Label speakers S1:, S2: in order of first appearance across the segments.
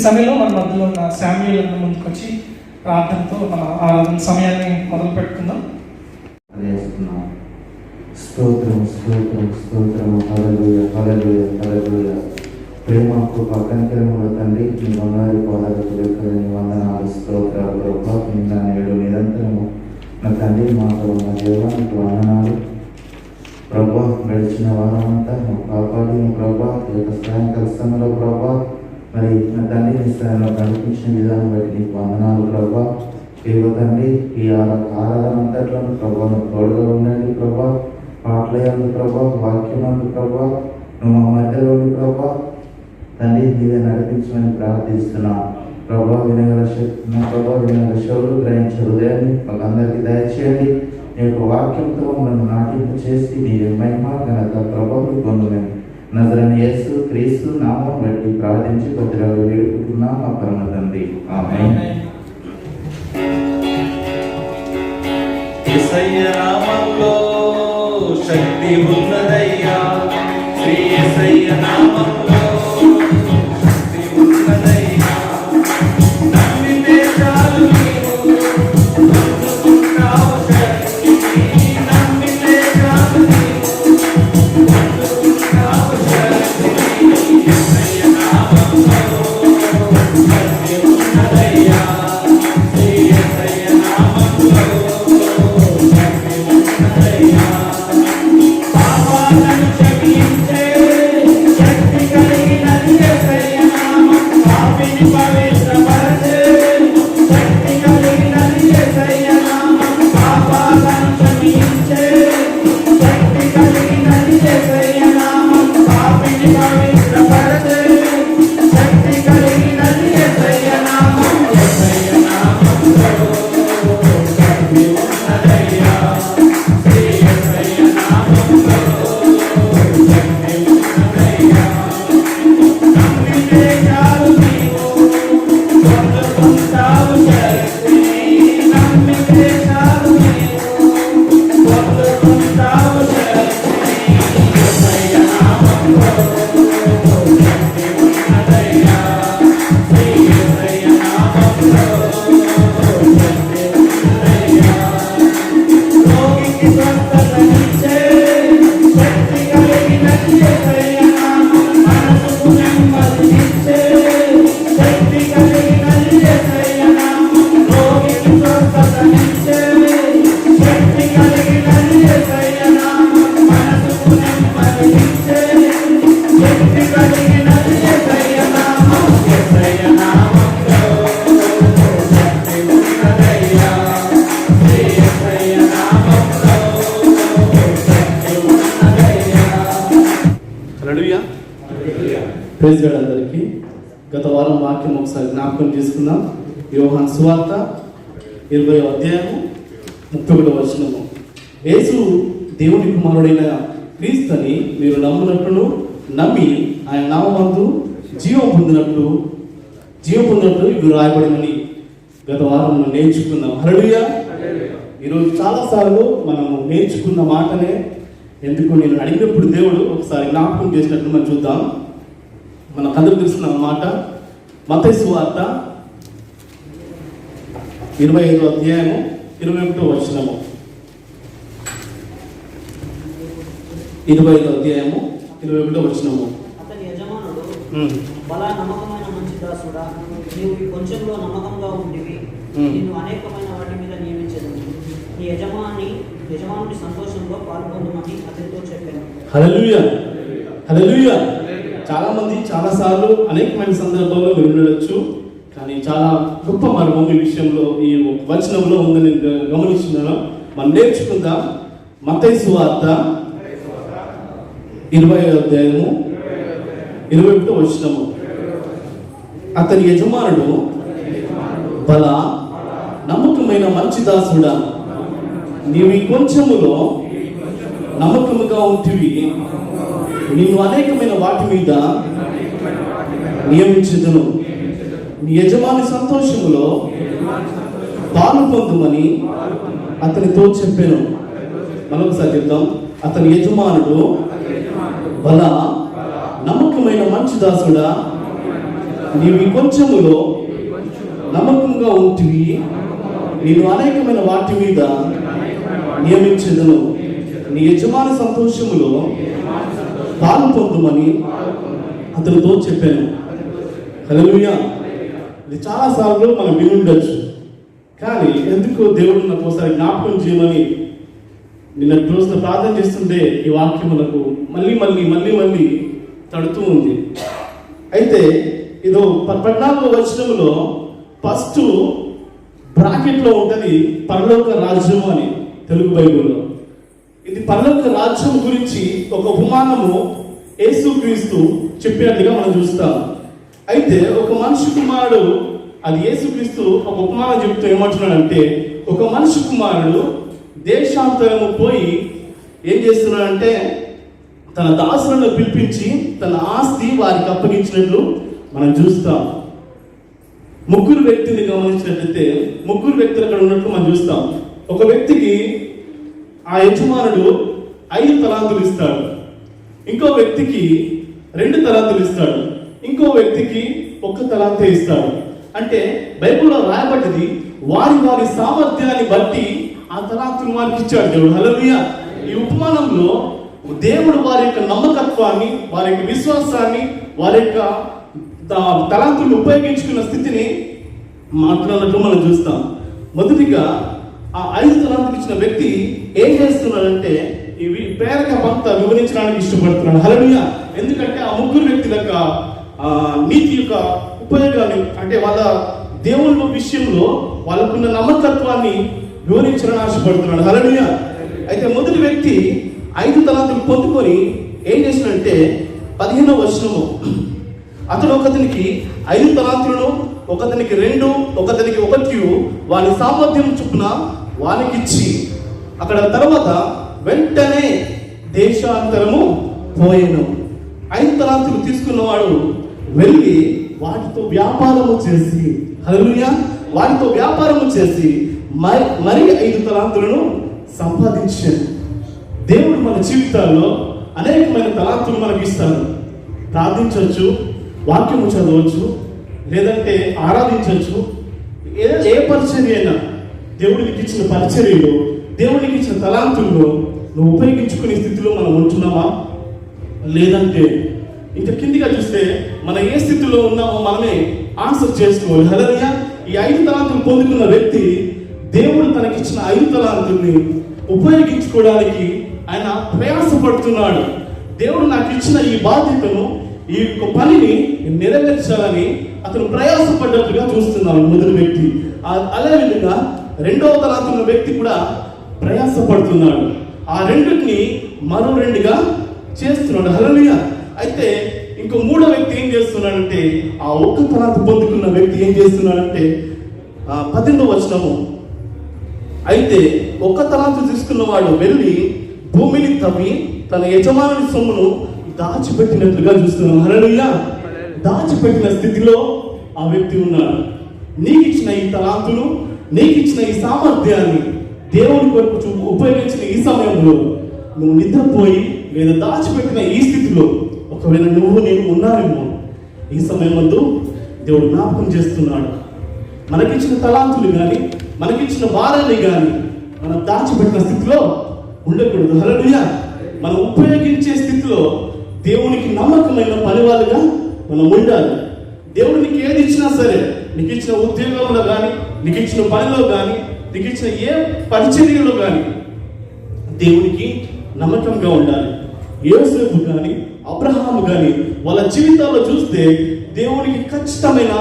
S1: సమయంలో మన మధ్యలో ఉన్న శామ్యూల్ అన్న ముందుకు వచ్చి ప్రార్థనతో మన ఆరాధన సమయాన్ని మొదలు పెట్టుకుందాం.
S2: స్తోత్రం స్తోత్రం స్తోత్రం. హల్లెలూయా హల్లెలూయా హల్లెలూయా. ప్రేమకు కనికరముల తండ్రి, మీ బంగారు పాదాలకు లెక్కలేని వందనాలు స్తోత్రాలు ప్రభా. నిన్న నేడు నిరంతరము నా తండ్రి మాతో ఉన్న దేవానికి వందనాలు ప్రభా. గడిచిన వారమంతా నువ్వు కాపాడి ప్రభా, ఈ యొక్క సాయంకాల సమయంలో ప్రభా మరి నా తండ్రి నీ స్థానంలో నడిపించిన విధానం బట్టి నీకు వందనాలు ప్రభా. ఇదిగో తండ్రి, ఈ ఆరాధన అంతట్లో ప్రభా నువ్వు తోడుగా ఉండండి ప్రభా. పాటలయందు ప్రభా, వాక్యమందు ప్రభా నువ్వు మా మధ్యలో ప్రభా తండ్రి నీవే నడిపించమని ప్రార్థిస్తున్నా ప్రభా. వినగల శక్తి ప్రభా, వినగల శవులు గ్రహించే హృదయాన్ని మాకందరికీ దయచేయండి. నీ యొక్క వాక్యంతో నన్ను నాటింపు చేసి నీ మహిమ ఘనత ప్రభావం పొందుమని నజరైన యేసు క్రీస్తు నామం బట్టి ప్రార్థించి కొద్దిగా వేడుకుంటున్నాం మా పరమ తండ్రి. ఆమేన్.
S3: యేసయ్య నామములో శక్తి ఉన్నదయ్యా, శ్రీ యేసయ్య నామములో శక్తి ఉన్నదయ్యా. నమ్మితే చాలు నీవు పొందుకుంటావు శక్తి, నమ్మితే చాలు నీవు పొందుకుంటావు శక్తి. యేసయ్య నామములో శక్తి ఉన్నదయ్యా, శ్రీ యేసయ్య నామములో
S4: ప్రైజ్ గాడ్ అందరికీ. గత వారం వాక్యం ఒకసారి జ్ఞాపకం చేసుకుందాం. యోహాను సువార్త 20వ అధ్యాయము 31వ వచనము. యేసు దేవుని కుమారుడైన క్రీస్తుని మీరు నమ్మునట్లు నమ్మి ఆయన నామమందు జీవం పొందినట్లు ఇవి రాయబడినని గత వారం నేర్చుకున్నాం. హల్లెలూయా. ఈరోజు చాలాసార్లు మనము నేర్చుకున్న మాటనే ఎందుకు నేను అడిగినప్పుడు దేవుడు ఒకసారి జ్ఞాపకం చేసినట్లు మనం చూద్దాం. మనకు అందరూ తెలుసుకున్న మాట మత్తయి సువార్త 25వ అధ్యాయము 21వ వచనము. 25వ అధ్యాయము 21వ వచనము.
S5: అతని యజమానుడు బలా నమ్మకమైన మంచి దాసుడా, నీవు ఈ కొంచెంలో నమ్మకంగా ఉండివి, నిన్ను అనేకమైన వాటి మీద నియమించదను. నీ యజమానుడి సంతోషంలో పాల్గొందమని అతనితో చెప్పాను.
S4: హల్లెలూయా హల్లెలూయా. చాలా మంది చాలా సార్లు అనేకమైన సందర్భాల్లో వినవచ్చు, కానీ చాలా గొప్ప మర్మం ఈ విషయంలో ఈ వచనంలో ఉందని గమనిస్తున్నాను. మనం నేర్చుకుందాం. మత్తయి సువార్త 20వ అధ్యాయము 21వ వచనము. అతని యజమానుడు బల నమ్మకమైన మంచి దాసుడా, నీవు ఈ కొంచెములో నమ్మకముగా ఉంటివి, నిన్ను అనేకమైన వాటి మీద నియమించుదును. నీ యజమాని సంతోషములో పాలు పొందుమని అతనితో చెప్పాను. మరొకసారి చెప్తాం. అతని యజమానుడు బల నమ్మకమైన మంచి దాసుడా, నీవు ఈ కొంచెములో నమ్మకంగా ఉంటివి, నేను అనేకమైన వాటి మీద నియమించదును. నీ యజమాని సంతోషములో పాలు పొందుమని అతనితో చెప్పాను. హల్లెలూయా. ఇది చాలాసార్లు మనం విని ఉండొచ్చు, కానీ ఎందుకు దేవుడు నాకు ఒకసారి జ్ఞాపకం చేయమని నిన్న రోజున ప్రార్థన చేస్తుంటే ఈ వాక్యం మనకు మళ్ళీ తడుతూ ఉంది. అయితే ఇదో 14వ వచనంలో ఫస్ట్ బ్రాకెట్లో ఉంటుంది పరలోక రాజ్యం అని తెలుగు బైబిల్లో. ఇది పరలోక రాజ్యం గురించి ఒక ఉపమానము యేసుక్రీస్తు చెప్పినట్లుగా మనం చూస్తాం. అయితే ఒక మనిషి కుమారుడు, అది యేసుక్రీస్తు ఒక ఉపమానం చెప్తూ ఏమంటున్నాడంటే, ఒక మనిషి కుమారుడు దేశాంతరము పోయి ఏం చేస్తున్నాడంటే తన దాసులను పిలిపించి తన ఆస్తి వారికి అప్పగించినట్లు మనం చూస్తాం. ముగ్గురు వ్యక్తిని గమనించినట్లయితే ముగ్గురు వ్యక్తులు అక్కడ ఉన్నట్లు మనం చూస్తాం. ఒక వ్యక్తికి ఆ యజమానుడు 5 తలాంతులు ఇస్తాడు, ఇంకో వ్యక్తికి 2 తలాంతులు ఇస్తాడు, ఇంకో వ్యక్తికి 1 తలాంతే ఇస్తాడు. అంటే బైబిల్లో రాయబడ్డది వారి వారి సామర్థ్యాన్ని బట్టి ఆ తలాంతులు వారికి ఇచ్చాడు దేవుడు. హల్లెలూయా. ఈ ఉపమానంలో దేవుడు వారి యొక్క నమ్మకత్వాన్ని, వారి యొక్క విశ్వాసాన్ని, వారి యొక్క తలాంతులను ఉపయోగించుకున్న స్థితిని మాట్లాడినట్లు మనం చూస్తాం. మొదటిగా ఆ 5 తలాంతులు ఇచ్చిన వ్యక్తి ఏం చేస్తున్నాడంటే ఇవి ప్రేరక పంక్త వివరించడానికి ఇష్టపడుతున్నాడు. హల్లెలూయా. ఎందుకంటే ఆ ముగ్గురు వ్యక్తుల యొక్క నీతి యొక్క ఉపయోగాన్ని, అంటే వాళ్ళ దేవుళ్ళ విషయంలో వాళ్ళకున్న నమ్మకత్వాన్ని వివరించాలని ఆశపడుతున్నాడు. హల్లెలూయా. అయితే మొదటి వ్యక్తి 5 తలాంతులు పొందుకొని ఏం చేసినంటే 15వ వచనము, అతడు ఒకతనికి 5 తలాంతులను, ఒకతనికి 2, ఒకతనికి 1 వాని సామర్థ్యం చొప్పున వానికి ఇచ్చి, అక్కడ తర్వాత వెంటనే దేశాంతరము పోయెను. 5 తలాంతులు తీసుకున్నవాడు వెళ్ళి వాటితో వ్యాపారము చేసి, హల్లెలూయా, వాటితో వ్యాపారము చేసి మరి 5 తలాంతులను సంపాదించాడు. దేవుడు మన జీవితాల్లో అనేకమైన తలాంతులు మనకి ఇస్తాడు. ప్రార్థించవచ్చు, వాక్యము చదవచ్చు, లేదంటే ఆరాధించవచ్చు. ఏ పరిచర్య అయినా దేవుడికి ఇచ్చిన పరిచర్యలో, దేవుడికి ఇచ్చిన తలాంతుల్లో నువ్వు ఉపయోగించుకునే స్థితిలో మనం ఉంటున్నామా? లేదంటే ఇంకా కిందిగా చూస్తే మనం ఏ స్థితిలో ఉన్నామో మనమే ఆన్సర్ చేసుకోవాలి. హల్లెలూయా. ఈ 5 తలాంతులు పొందుకున్న వ్యక్తి దేవుడు తనకిచ్చిన 5 తలాంతుల్ని ఉపయోగించుకోవడానికి ఆయన ప్రయాసపడుతున్నాడు. దేవుడు నాకు ఇచ్చిన ఈ బాధ్యతను, ఈ యొక్క పనిని నెరవేర్చాలని అతను ప్రయాసపడ్డట్లుగా చూస్తున్నాడు మొదటి వ్యక్తి. అదేవిధంగా 2వ తలాంతున్న వ్యక్తి కూడా ప్రయాసపడుతున్నాడు. ఆ రెండుని మరో 2గా చేస్తున్నాడు. హల్లెలూయా. అయితే ఇంకో 3వ వ్యక్తి ఏం చేస్తున్నాడంటే, ఆ 1 తలాంతు పొందుకున్న వ్యక్తి ఏం చేస్తున్నాడంటే 18వ వచనము, అయితే 1 తలాంతు తీసుకున్నవాడు వెళ్ళి భూమిని తవ్వి తన యజమానుని సొమ్మును దాచిపెట్టినట్లుగా చూస్తున్నాం. హల్లెలూయా. దాచిపెట్టిన స్థితిలో ఆ వ్యక్తి ఉన్నాడు. నీకు ఇచ్చిన ఈ తలాంతులు, నీకు ఇచ్చిన ఈ సామర్థ్యాన్ని దేవుని కొరకు ఉపయోగించిన ఈ సమయంలో నువ్వు నిద్రపోయి లేదా దాచిపెట్టిన ఈ స్థితిలో ఒకవేళ నేను ఉన్నానేమో, ఈ సమయం ముందు దేవుడు జ్ఞాపకం చేస్తున్నాడు. మనకిచ్చిన తలాంతులు కానీ, మనకిచ్చిన భారాన్ని కానీ మనం దాచిపెట్టిన స్థితిలో ఉండకూడదు. హల్లెలూయా. మనం ఉపయోగించే స్థితిలో దేవునికి నమ్మకమైన పనివాళ్ళుగా మనం ఉండాలి. దేవుడు నీకు ఏది ఇచ్చినా సరే, నీకు ఇచ్చిన ఉద్యోగంలో కానీ, నీకు ఇచ్చిన పనిలో కానీ, నీకు ఇచ్చిన ఏ పరిచర్యలో కానీ దేవునికి నమ్మకంగా ఉండాలి. యోసేపు కానీ, అబ్రహాము కానీ వాళ్ళ జీవితాల్లో చూస్తే దేవునికి ఖచ్చితమైన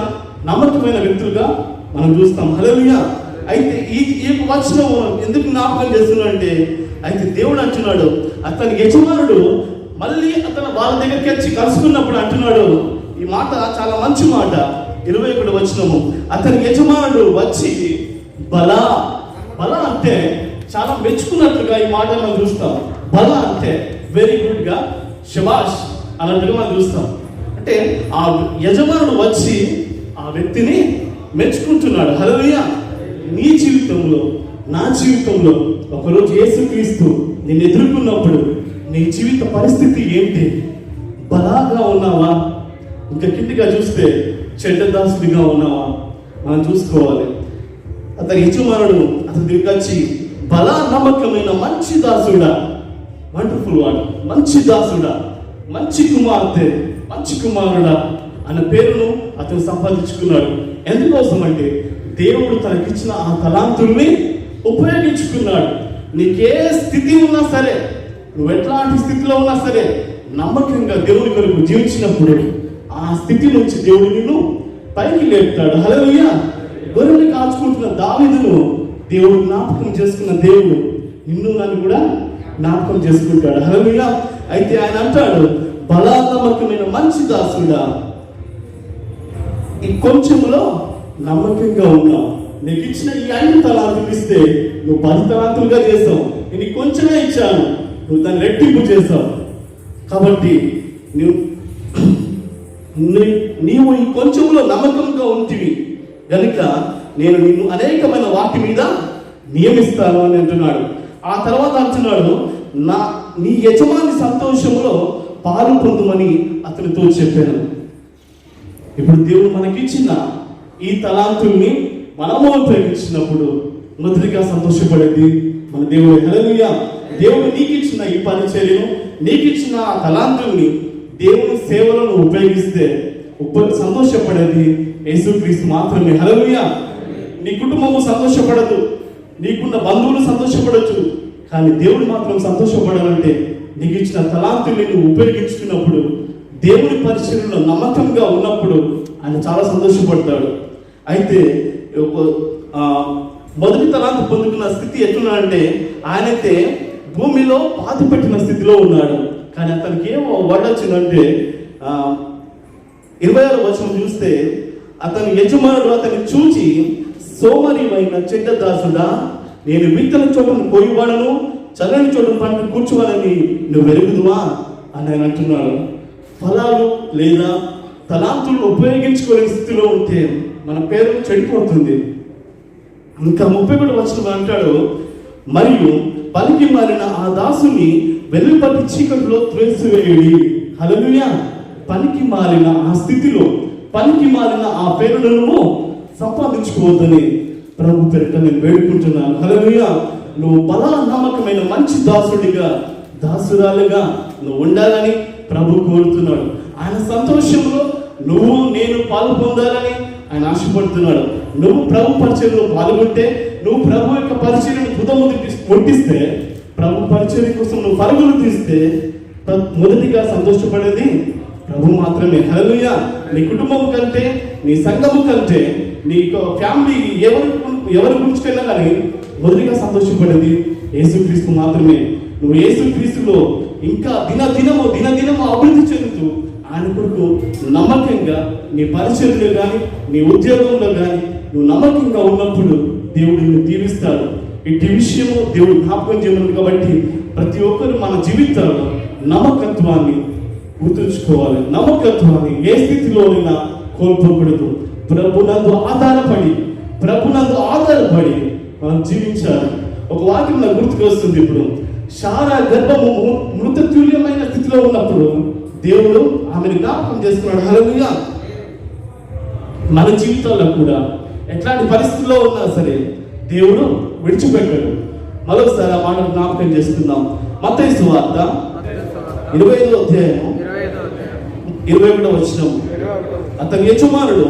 S4: నమ్మకమైన వ్యక్తులుగా మనం చూస్తాం. హల్లెలూయా. అయితే ఈ వచనం ఎందుకు జ్ఞాపకం చేస్తున్నాడంటే, అయితే దేవుడు అంటున్నాడు, అతని యజమానుడు మళ్ళీ అతను వాళ్ళ దగ్గరికి వచ్చి కలుసుకున్నప్పుడు అంటున్నాడు, ఈ మాట చాలా మంచి మాట, 21వ వచనము, అతని యజమానుడు వచ్చి బల అంటే చాలా మెచ్చుకున్నట్లుగా ఈ మాట మనం చూస్తాం. బల అంటే వెరీ గుడ్ గా, శబాష్ అన్నట్టుగా మనం చూస్తాం. అంటే ఆ యజమానుడు వచ్చి ఆ వ్యక్తిని మెచ్చుకుంటున్నాడు. హల్లెలూయా. నీ జీవితంలో, నా జీవితంలో ఒకరోజు యేసుక్రీస్తు నిన్ను ఎదుర్కొన్నప్పుడు నీ జీవిత పరిస్థితి ఏంటి? బలాగా ఉన్నావా? ఇంకా కిందిగా చూస్తే చెడ్డ దాసుడిగా ఉన్నావా మనం చూసుకోవాలి. అతని యజమానుడు అతని దగ్గరికి వచ్చి బలా నమ్మకమైన మంచి దాసుడా, వండర్ఫుల్ వాడు, మంచి దాసుడా, మంచి కుమార్తె, మంచి కుమారుడా అన్న పేరును అతను సంపాదించుకున్నాడు. ఎందుకోసం అంటే దేవుడు తనకిచ్చిన ఆ తలాంతుల్ని ఉపయోగించుకున్నాడు. నీకే స్థితి ఉన్నా సరే, నువ్వు ఎట్లాంటి స్థితిలో ఉన్నా సరే, నమ్మకంగా దేవుని కొరకు జీవించినప్పుడు ఆ స్థితి నుంచి దేవుడు నిన్ను పైకి లేపుతాడు. హల్లెలూయా. గొర్రెలు కాచుకుంటున్న దావీదును దేవుడు జ్ఞాపకం చేసుకున్న దేవుడు నిన్ను నన్ను కూడా జ్ఞాపకం చేసుకుంటాడు. హల్లెలూయా. అయితే ఆయన అంటాడు, బలా నమ్మకమైన మంచి దాసుడా, ఈ కొంచెంలో నమ్మకంగా ఉన్నావు. నీకు ఇచ్చిన ఈ 5 తలాంతులు ఇస్తే నువ్వు 10 తలాంతులుగా చేసావు. నేను కొంచెమే ఇచ్చాను, నువ్వు దాన్ని రెట్టింపు చేసావు. కాబట్టి నీవు ఈ కొంచెంలో నమ్మకంగా ఉంటివి గనుక నేను నిన్ను అనేకమైన వాటి మీద నియమిస్తాను అని అంటున్నాడు. ఆ తర్వాత అంటున్నాడు, నీ యజమాని సంతోషంలో పాలు పొందుమని అతనితో చెప్పాను. ఇప్పుడు దేవుడు మనకిచ్చిన ఈ తలాంతుల్ని మనము ఉపయోగించినప్పుడు మొదటిగా సంతోషపడేది మన దేవుడు. హల్లెలూయా. దేవుడు నీకు ఇచ్చిన ఈ పరిచర్యను, నీకు ఇచ్చిన ఆ తలాంతుల్ని దేవుని సేవలను ఉపయోగిస్తే సంతోషపడేది యేసుక్రీస్తు మాత్రమే. హల్లెలూయా. నీ కుటుంబము సంతోషపడదు, నీకున్న బంధువులు సంతోషపడచ్చు, కానీ దేవుడు మాత్రం సంతోషపడాలంటే నీకు ఇచ్చిన తలాంతుల్ని నువ్వు ఉపయోగించుకున్నప్పుడు, దేవుని పరిచర్యలో నమ్మకంగా ఉన్నప్పుడు ఆయన చాలా సంతోషపడతాడు. అయితే మొదటి తలాంతు పొందుకున్న స్థితి ఎట్లున్నాడంటే, ఆయనైతే భూమిలో పాతి పెట్టిన స్థితిలో ఉన్నాడు. కానీ అతనికి ఏమో వర్డ్ వచ్చిందంటే 26వ వచనం చూస్తే, అతని యజమానుడు అతన్ని చూచి, సోమరివైన చెడ్డ దాసుడా, నేను విత్తన చోటను కోయివాడను, చల్లని చోటను పంట కూర్చోవాలని నువ్వు వెరుగుదువా అని ఆయన అంటున్నాడు. ఫలాలు లేదా తలాంతులు ఉపయోగించుకోలేని స్థితిలో ఉంటే మన పేరు చెడిపోతుంది. ఇంకా 31వ వచనం అంటాడు, మరియు పలికి మారిన ఆ దాసుని వెలుపటి చీకటిలో త్రోసివేయుడి. హల్లెలూయా. పనికి మారిన ఆ స్థితిలో, పనికి మారిన ఆ పేరులను సంపాదించుకోవద్దని ప్రభు పేరిట నేను వేడుకుంటున్నాను. హల్లెలూయా. నువ్వు బలా నమ్మకమైన మంచి దాసుడిగా, దాసురాలుగా నువ్వు ఉండాలని ప్రభు కోరుతున్నాడు. ఆయన సంతోషంలో నువ్వు నేను పాలు పొందాలని ఆయన ఆశపడుతున్నాడు. నువ్వు ప్రభు పరిచర్యలో పాల్గొంటే, నువ్వు ప్రభు యొక్క పరిచర్యను హృదయం కొట్టిస్తే, ప్రభు పరిచర్య కోసం నువ్వు పరుగులు తీస్తే మొదటిగా సంతోషపడేది ప్రభు మాత్రమే. హల్లెలూయా. నీ కుటుంబం కంటే, నీ సంఘము కంటే, నీ ఫ్యామిలీ ఎవరి గురించికైనా కానీ మొదటిగా సంతోషపడేది యేసుక్రీస్తు మాత్రమే. నువ్వు యేసుక్రీస్తులో ఇంకా దినదినము అభివృద్ధి చెందుతూ ఆయన కొరకు నమ్మకంగా నీ పరిచర్యలో కానీ, నీ ఉద్యోగంలో కానీ నువ్వు నమ్మకంగా ఉన్నప్పుడు దేవుడు నిన్ను దీవిస్తాడు. ఇట్టి విషయము దేవుడు జ్ఞాపకం చేయమని. కాబట్టి ప్రతి ఒక్కరు మన జీవితాల్లో నమ్మకత్వాన్ని గుర్తుంచుకోవాలి. నమ్మకత్వాన్ని ఏ స్థితిలోనైనా కోల్పోకూడదు. ప్రభునందు ఆధారపడి మనం జీవించాలి. ఒక వాక్యం నాకు గుర్తుకు వస్తుంది. ఇప్పుడు శారా గర్భము మృతతుల్యమైన స్థితిలో ఉన్నప్పుడు దేవుడు ఆమెను జ్ఞాపకం చేసుకున్నాడు. హల్లెలూయా. మన జీవితాల్లో కూడా ఎట్లాంటి పరిస్థితుల్లో ఉన్నా సరే దేవుడు విడిచిపెట్టాడు. మరొకసారి ఆ మాట జ్ఞాపకం చేసుకుందాం. మత్తయి సువార్త 25వ అధ్యాయం 21వ వచనం, అతని యజమానుడు,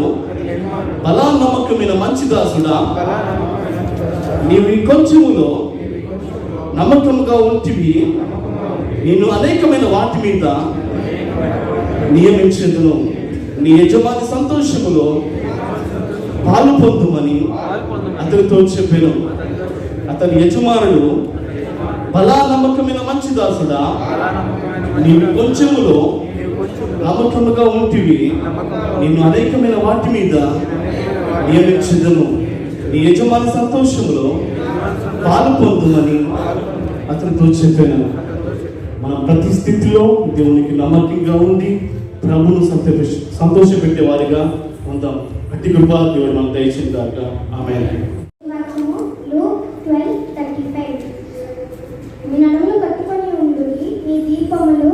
S4: బలా నమ్మకమైన మంచి దాసుడా, నీవు ఈ కొంచెములో నమ్మకముగా ఉంటివి, నేను అనేకమైన వాటి మీద నియమించెదను. నీ యజమాని సంతోషములో పాలు పొందుమని అతనితో చెప్పాను. అతని యజమానుడు, బలా నమ్మకమైన మంచి దాసుడా, నీవు కొంచెములో నమ్మకముగా ఉంటివి, నిన్ను అనేకమైన వాటి మీద నియమించెదను. నీ యజమాని సంతోషంలో పాలు పొందుమని అతనితో చెప్పాను. మన ప్రతి స్థితిలో దేవునికి నమ్మకంగా ఉండి ప్రభువును సంతోషపెట్టే వారిగా ఉందాం. అట్టి కృప దేవుడు మనకు దయచేసిన గాక. ఆమేన్.
S6: లూక్ 12:35 మీ నడుములు కట్టుకొని ఉండుడి, మీ దీపములు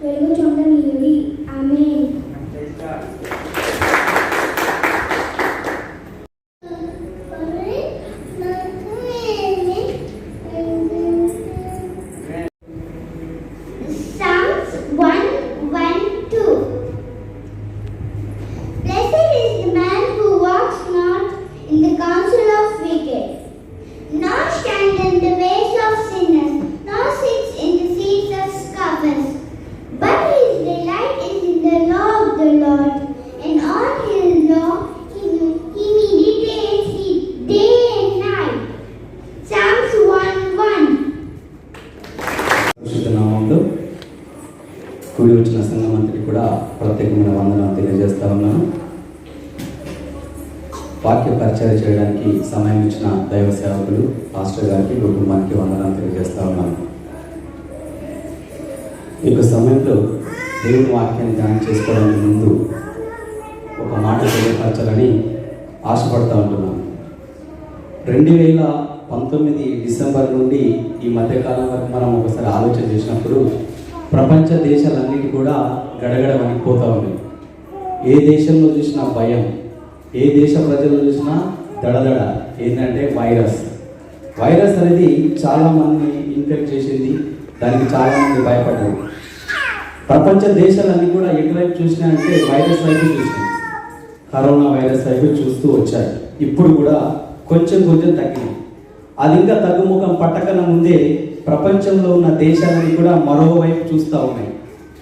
S6: వెలుగుచుండనీయుడి. ఆమేన్.
S7: కూడా ప్రత్యేకమైన వందనాలు తెలియజేస్తా ఉన్నాను. వాక్య పరిచయం చేయడానికి సమయం ఇచ్చిన దైవ సేవకులు పాస్టర్ గారికి, కుటుంబానికి వందనాలు తెలియజేస్తా ఉన్నాను. ఈ యొక్క సమయంలో దేవుని వాక్యాన్ని ధ్యానం చేసుకోవడానికి ముందు ఒక మాట తెలియపరచాలని ఆశపడతా ఉంటున్నాను. 2019 డిసెంబర్ నుండి ఈ మధ్యకాలం వరకు మనం ఒకసారి ఆలోచన చేసినప్పుడు ప్రపంచ దేశాలన్నిటి కూడా గడగడ వణికిపోతూ ఉన్నాయి. ఏ దేశంలో చూసినా భయం, ఏ దేశ ప్రజలు చూసినా దడదడ. ఏంటంటే వైరస్ అనేది చాలామంది ఇన్ఫెక్ట్ చేసింది, దానికి చాలామంది భయపడ్డారు. ప్రపంచ దేశాలన్నీ కూడా ఎటువైపు చూసినా అంటే వైరస్ వైపు చూసినాయి, కరోనా వైరస్ వైపు చూస్తూ వచ్చాయి. ఇప్పుడు కూడా కొంచెం తగ్గింది. అది ఇంకా తగ్గుముఖం పట్టకన ముందే ప్రపంచంలో ఉన్న దేశాలన్నీ కూడా మరోవైపు చూస్తూ ఉన్నాయి.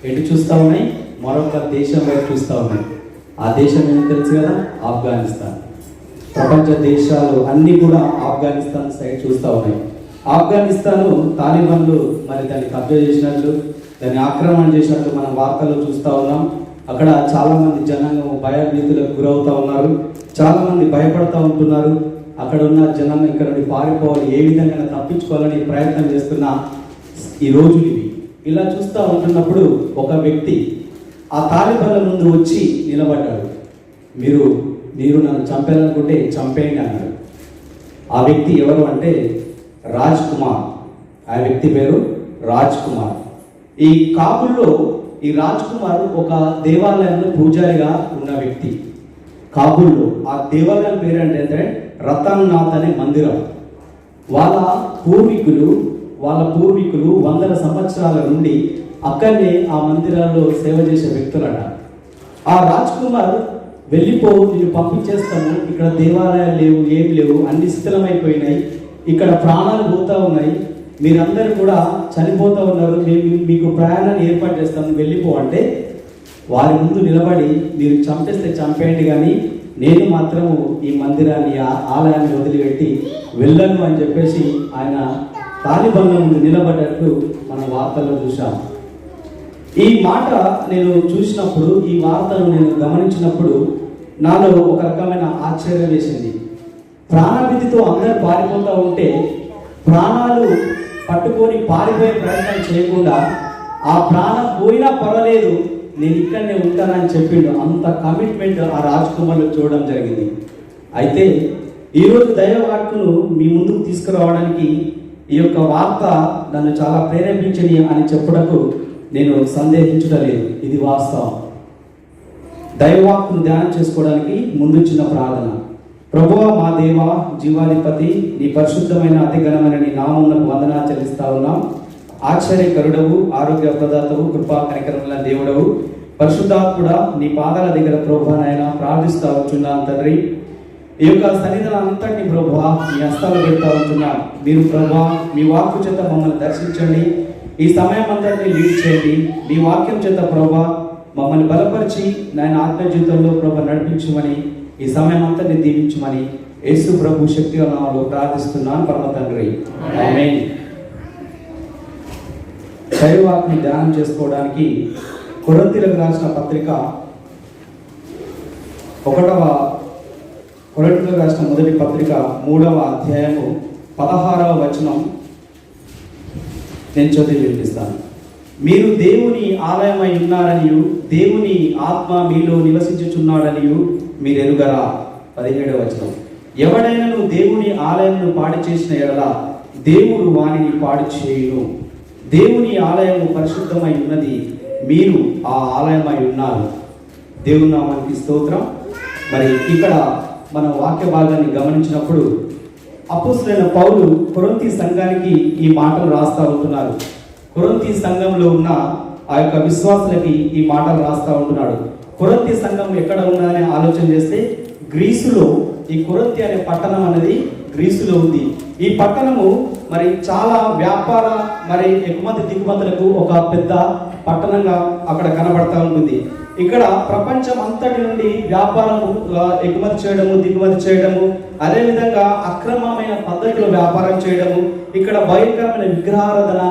S7: ఎటు చూస్తూ ఉన్నాయి? మరొక దేశం వైపు చూస్తూ ఉన్నాయి. ఆ దేశం ఏంటి తెలుసు కదా? ఆఫ్ఘనిస్తాన్. ప్రపంచ దేశాలు అన్నీ కూడా ఆఫ్ఘనిస్తాన్ సైడ్ చూస్తూ ఉన్నాయి. ఆఫ్ఘనిస్తాన్ తాలిబాన్లు మరి దాన్ని కబ్జా చేసినట్లు, దాన్ని ఆక్రమణ చేసినట్లు మనం వార్తల్లో చూస్తూ ఉన్నాం. అక్కడ చాలామంది జనాంగం భయభీతులకు గురవుతూ ఉన్నారు, చాలామంది భయపడుతూ ఉంటున్నారు. అక్కడ ఉన్న జనాంగం ఇక్కడ నుండి పారిపోవాలి, ఏ విధంగా తప్పించుకోవాలని ప్రయత్నం చేస్తున్న ఈ రోజులు ఇవి. ఇలా చూస్తూ ఉంటున్నప్పుడు ఒక వ్యక్తి ఆ తాలిబాన్ల ముందు వచ్చి నిలబడ్డాడు. మీరు నన్ను చంపాలనుకుంటే చంపేయండి అన్నాడు. ఆ వ్యక్తి ఎవరు అంటే రాజ్ కుమార్. ఆ వ్యక్తి పేరు రాజ్ కుమార్. ఈ కాబుల్లో ఈ రాజ్ కుమార్ ఒక దేవాలయంలో పూజారిగా ఉన్న వ్యక్తి. కాబుల్లో ఆ దేవాలయం పేరు అంటే రతన్నాథ్ అనే మందిరం. వాళ్ళ పూర్వీకులు వందల సంవత్సరాల నుండి అక్కడనే ఆ మందిరాల్లో సేవ చేసే వ్యక్తులట. ఆ రాజ్ కుమార్ వెళ్ళిపో, నేను పంపించేస్తాము, ఇక్కడ దేవాలయాలు లేవు, ఏం లేవు, అన్ని శిథిలమైపోయినాయి, ఇక్కడ ప్రాణాలు పోతూ ఉన్నాయి, మీరందరూ కూడా చనిపోతూ ఉన్నారు, మేము మీకు ప్రయాణాన్ని ఏర్పాటు చేస్తాము, వెళ్ళిపో అంటే వారి ముందు నిలబడి మీరు చంపేస్తే చంపేయండి, కానీ నేను మాత్రము ఈ మందిరాన్ని ఆలయాన్ని వదిలిపెట్టి వెళ్ళను అని చెప్పేసి ఆయన తాలిబాన్ల ముందు నిలబడ్డట్లు మనం వార్తల్లో చూసాం. ఈ మాట నేను చూసినప్పుడు, ఈ వార్తను నేను గమనించినప్పుడు నాలో ఒక రకమైన ఆశ్చర్యం వేసింది. ప్రాణభీతితో అందరూ పారిపోతూ ఉంటే ప్రాణాలు పట్టుకొని పారిపోయే ప్రయత్నం చేయకుండా ఆ ప్రాణం పోయినా పర్వాలేదు, నేను ఇక్కడనే ఉంటానని చెప్పిండు. అంత కమిట్మెంట్ ఆ రాజ్ కుమార్లో చూడడం జరిగింది. అయితే ఈరోజు దైవ వాక్కును మీ ముందుకు తీసుకురావడానికి ఈ యొక్క వార్త నన్ను చాలా ప్రేరేపించని అని చెప్పుటకు నేను సందేహించలేదు. ఇది వాస్తవం. దైవవాక్కును ధ్యానం చేసుకోవడానికి ముందు చిన్న ప్రార్థన. ప్రభువా, మా దేవా, జీవాధిపతి, నీ పరిశుద్ధమైన అతి ఘనమైన నీ నామమునకు వందనాలు చెల్లిస్తా ఉన్నాం. ఆశ్చర్యకరుడవు, ఆరోగ్య ప్రదాతవు, కృపా కనికరముల దేవుడవు, పరిశుద్ధాత్ముడా, నీ పాదాల దగ్గర ప్రభువా నాయన ప్రార్థిస్తా ఉంటున్నాను తండ్రి. ఈ యొక్క సన్నిధానం అంతటిని ప్రభువా మీ హస్తాలు పెడతా ఉంటున్నాం. మీరు ప్రభువా మీ వాక్కు చేత మమ్మల్ని దర్శించండి, ఈ సమయం అంతటిని లీడ్ చేయండి. మీ వాక్యం చేత ప్రభువా మమ్మల్ని బలపరిచి నాయన ఆత్మ జీవితంలో ప్రభు నడిపించమని, ఈ సమయం అంతటిని దీవించమని యేసు ప్రభు శక్తి నామములో ప్రార్థిస్తున్నాను పరమ తండ్రి, ఆమేన్. దైవవాక్ని ధ్యానం చేసుకోవడానికి కొరింథీయులకు రాసిన పత్రిక కొరింథీయులకు రాసిన మొదటి పత్రిక 3వ అధ్యాయము 16వ వచనం నేను చదివి వినిపిస్తాను. మీరు దేవుని ఆలయమై ఉన్నారనియు దేవుని ఆత్మ మీలో నివసించుచున్నాడనియు మీరు ఎరుగరా. 17వ వచనం. ఎవడైనను దేవుని ఆలయమును పాడు చేసిన ఎడల దేవుడు వానిని పాడు చేయును. దేవుని ఆలయము పరిశుద్ధమై ఉన్నది, మీరు ఆ ఆలయమై ఉన్నారు. దేవుని నామానికి స్తోత్రం. మరి ఇక్కడ మన వాక్య భాగాన్ని గమనించినప్పుడు అపోస్తలుడైన పౌలు కొరింథీ సంఘానికి ఈ మాటలు రాస్తా ఉంటున్నారు. కొరింథీ సంఘంలో ఉన్న ఆ యొక్క విశ్వాసులకి ఈ మాటలు రాస్తా ఉంటున్నాడు. కొరింథీ సంఘం ఎక్కడ ఉన్నదని ఆలోచన చేస్తే గ్రీసులో ఈ కొరింథీ అనే పట్టణం అనేది గ్రీసులో ఉంది. ఈ పట్టణము మరి చాలా వ్యాపార మరి ఎగుమతి దిగుమతులకు ఒక పెద్ద పట్టణంగా అక్కడ కనబడతా ఉంటుంది. ఇక్కడ ప్రపంచం అంతటి నుండి వ్యాపారము ఎగుమతి చేయడము, దిగుమతి చేయడము, అదేవిధంగా అక్రమమైన పద్ధతిలో వ్యాపారం చేయడము, ఇక్కడ భయంకరమైన విగ్రహారాధన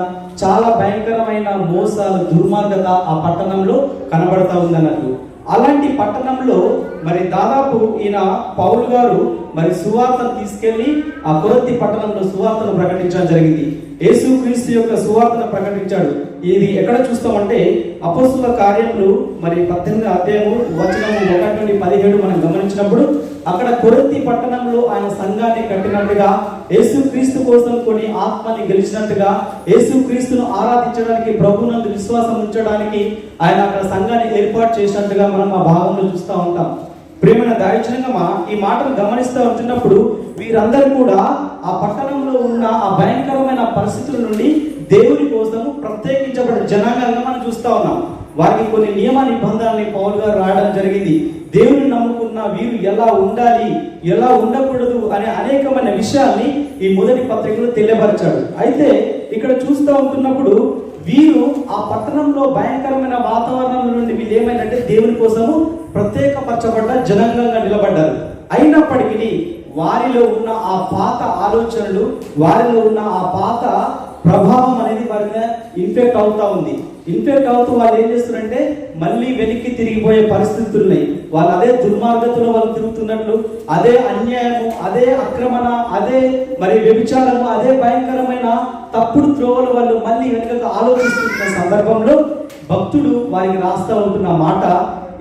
S7: చాలా భయంకరమైన మోసాలు, దుర్మార్గత ఆ పట్టణంలో కనబడతా ఉందన్నట్లు. అలాంటి పట్టణంలో మరి దాదాపు ఈయన పౌలు గారు మరి సువార్తను తీసుకెళ్లి ఆ కొరింథీ పట్టణంలో సువార్తను ప్రకటించడం జరిగింది. యేసుక్రీస్తు యొక్క సువార్తను ప్రకటించాడు. ఇది ఎక్కడ చూస్తామంటే అపోస్తుల కార్యములు మరి 18వ అధ్యాయము వచనం 1 నుండి 17 మనం గమనించినప్పుడు అక్కడ కొరింథీ పట్టణంలో ఆయన సంఘాన్ని కట్టినట్టుగా, యేసుక్రీస్తు కోసం కొన్ని ఆత్మని గెలిచినట్టుగా, యేసుక్రీస్తును ఆరాధించడానికి, ప్రభువునందు విశ్వాసం ఉంచడానికి ఆయన అక్కడ సంఘాన్ని ఏర్పాటు చేసినట్టుగా మనం ఆ భాగంలో చూస్తూ ఉంటాం. ప్రియమైన దైవజనంగా ఈ మాటను గమనిస్తూ ఉంటున్నప్పుడు వీరందరూ కూడా ఆ పట్టణంలో ఉన్న ఆ భయంకరమైన పరిస్థితుల నుండి దేవుని కోసం ప్రత్యేకించబడిన జనాంగంగా మనం చూస్తూ ఉన్నాం. వారికి కొన్ని నియమ నిబంధనల్ని పౌలు గారు రాయడం జరిగింది. దేవుని నమ్ముకున్న వీరు ఎలా ఉండాలి, ఎలా ఉండకూడదు అనే అనేకమైన విషయాల్ని ఈ మొదటి పత్రికలో తెలియపరిచాడు. అయితే ఇక్కడ చూస్తూ ఉంటున్నప్పుడు వీరు ఆ పట్టణంలో భయంకరమైన వాతావరణం నుండి వీళ్ళు ఏమైందంటే దేవుని కోసము ప్రత్యేకపరచబడ్డ జనాంగంగా నిలబడ్డారు. అయినప్పటికీ వారిలో ఉన్న ఆ పాత ఆలోచనలు, వారిలో ఉన్న ఆ పాత ప్రభావం అనేది వారి మీద ఇన్ఫెక్ట్ అవుతా ఉంది. ఇన్ఫెక్ట్ అవుతూ వాళ్ళు ఏం చేస్తున్నారంటే మళ్ళీ వెనక్కి తిరిగిపోయే పరిస్థితులు ఉన్నాయి. వాళ్ళు అదే దుర్మార్గతలో వాళ్ళు తిరుగుతున్నట్లు, అదే అన్యాయము, అదే ఆక్రమణ, అదే మరి వ్యభిచారము, అదే భయంకరమైన తప్పుడు త్రోవలు వాళ్ళు మళ్ళీ వెనుకకు ఆలోచిస్తున్న సందర్భంలో భక్తుడు వారికి రాస్తా ఉంటున్న మాట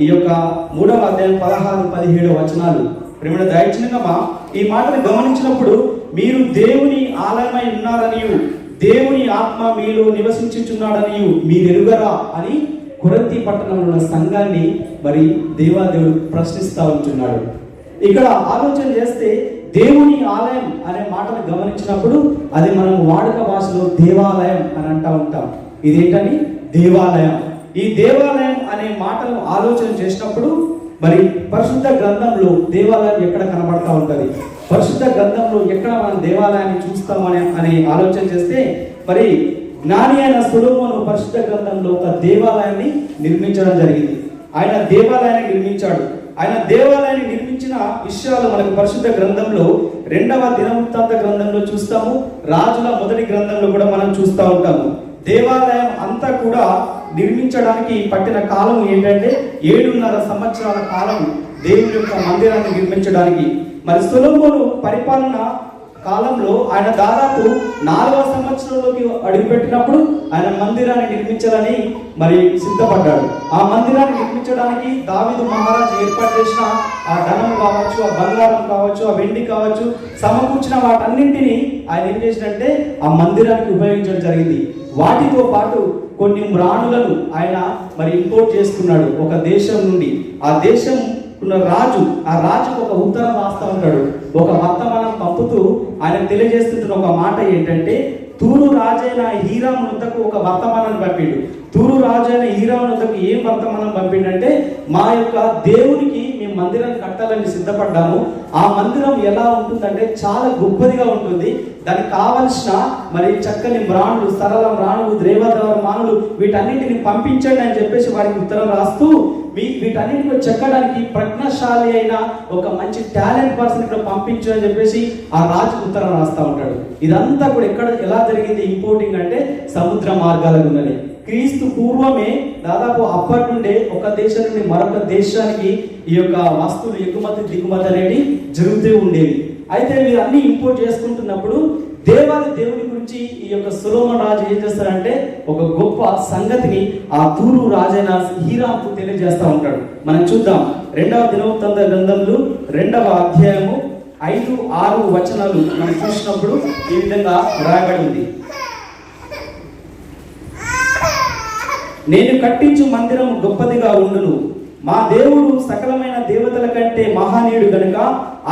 S7: ఈ యొక్క 3వ అధ్యాయం 16-17 వచనాలు. ప్రేమ దయచేయంగా ఈ మాటను గమనించినప్పుడు మీరు దేవుని ఆలయమై ఉన్నారనియు, దేవుని ఆత్మ మీలో నివసించుచున్నాడనియు మీరు ఎరుగరా అని కొరింథీ పట్టణంలో ఉన్న సంఘాన్ని మరి దేవాదేవుడు ప్రశ్నిస్తా ఉంటున్నాడు. ఇక్కడ ఆలోచన చేస్తే దేవుని ఆలయం అనే మాటను గమనించినప్పుడు అది మనం వాడుక భాషలో దేవాలయం అని అంటూ ఉంటాం. ఇదేంటని? దేవాలయం. ఈ దేవాలయం అనే మాటను ఆలోచన చేసినప్పుడు మరి పరిశుద్ధ గ్రంథంలో దేవాలయం ఎక్కడ కనబడతా ఉంటుంది, పరిశుద్ధ గ్రంథంలో ఎక్కడ మనం దేవాలయాన్ని చూస్తామని అని ఆలోచన చేస్తే మరి జ్ఞాని అయిన సొలొమోను పరిశుద్ధ గ్రంథంలో ఒక దేవాలయాన్ని నిర్మించడం జరిగింది. ఆయన దేవాలయాన్ని నిర్మించాడు. ఆయన దేవాలయాన్ని నిర్మించిన విషయాలు మనకు పరిశుద్ధ గ్రంథంలో 2వ దినవృత్తాంత గ్రంథంలో చూస్తాము, రాజుల మొదటి గ్రంథంలో కూడా మనం చూస్తూ ఉంటాము. దేవాలయం అంతా కూడా నిర్మించడానికి పట్టిన కాలం ఏంటంటే 7.5 సంవత్సరాల కాలం దేవుని యొక్క మందిరాన్ని నిర్మించడానికి. మరి సొలొమోను పరిపాలన కాలంలో ఆయన దాదాపు 4వ సంవత్సరంలోకి అడుగుపెట్టినప్పుడు ఆయన మందిరాన్ని నిర్మించాలని మరి సిద్ధపడ్డాడు. ఆ మందిరాన్ని నిర్మించడానికి దావీదు మహారాజు ఏర్పాటు చేసిన ఆ ధనం కావచ్చు, ఆ బంగారం కావచ్చు, ఆ వెండి కావచ్చు, సమకూర్చిన వాటన్నింటినీ ఆయన ఏం చేసినట్టే ఆ మందిరానికి ఉపయోగించడం జరిగింది. వాటితో పాటు కొన్ని మ్రాణులను ఆయన మరి ఇంపోర్ట్ చేసుకున్నాడు ఒక దేశం నుండి. ఆ దేశం ఉన్న రాజు, ఆ రాజుకు ఒక ఉత్తరం రాస్తా ఉంటాడు. ఒక వర్తమానం పంపుతూ ఆయన తెలియజేస్తుంటున్న ఒక మాట ఏంటంటే, తూరు రాజైన హీరాము వద్దకు ఒక వర్తమానాన్ని పంపిండు. తూరు రాజైన హీరాము వద్దకు ఏం వర్తమానం పంపిండంటే, మా యొక్క దేవునికి మేము మందిరాన్ని కట్టాలని సిద్ధపడ్డాము. ఆ మందిరం ఎలా ఉంటుందంటే చాలా గొప్పదిగా ఉంటుంది. దానికి కావలసిన మరి చక్కని మ్రాణులు, సరళ మ్రాణులు, దేవదారు మానులు వీటన్నిటిని పంపించండి అని చెప్పేసి వారికి ఉత్తరం రాస్తూ వీటన్నిటిని చెక్కడానికి ప్రజ్ఞాశాలి అయిన ఒక మంచి టాలెంట్ పర్సన్ ఇక్కడ పంపించని చెప్పేసి ఆ రాజు ఉత్తరం రాస్తా ఉంటాడు. ఇదంతా కూడా ఎక్కడ ఎలా జరిగింది ఇంపోర్టింగ్ అంటే సముద్ర మార్గాలకు ఉన్నది. క్రీస్తు పూర్వమే దాదాపు అప్పటి నుండే ఒక దేశం నుండి మరొక దేశానికి ఈ యొక్క వస్తువులు ఎగుమతి దిగుమతి అనేవి జరుగుతూ ఉండేవి. అయితే వీరు అన్ని ఇంపోర్ట్ చేసుకుంటున్నప్పుడు దేవుని గురించి ఈ యొక్క సొలొమోను రాజు ఏం చేస్తారంటే ఒక గొప్ప సంగతిని ఆ తూరు రాజైన హీరాముకు తెలియజేస్తా ఉంటాడు. మనం చూద్దాం 2వ దినవృత్తాంత గ్రంథంలో 2వ అధ్యాయము 5-6 వచనాలు మనం చూసినప్పుడు ఈ విధంగా రాయబడి ఉంది. నేను కట్టించు మందిరం గొప్పదిగా ఉండును, మా దేవుడు సకలమైన దేవతల కంటే మహానీయుడు గనుక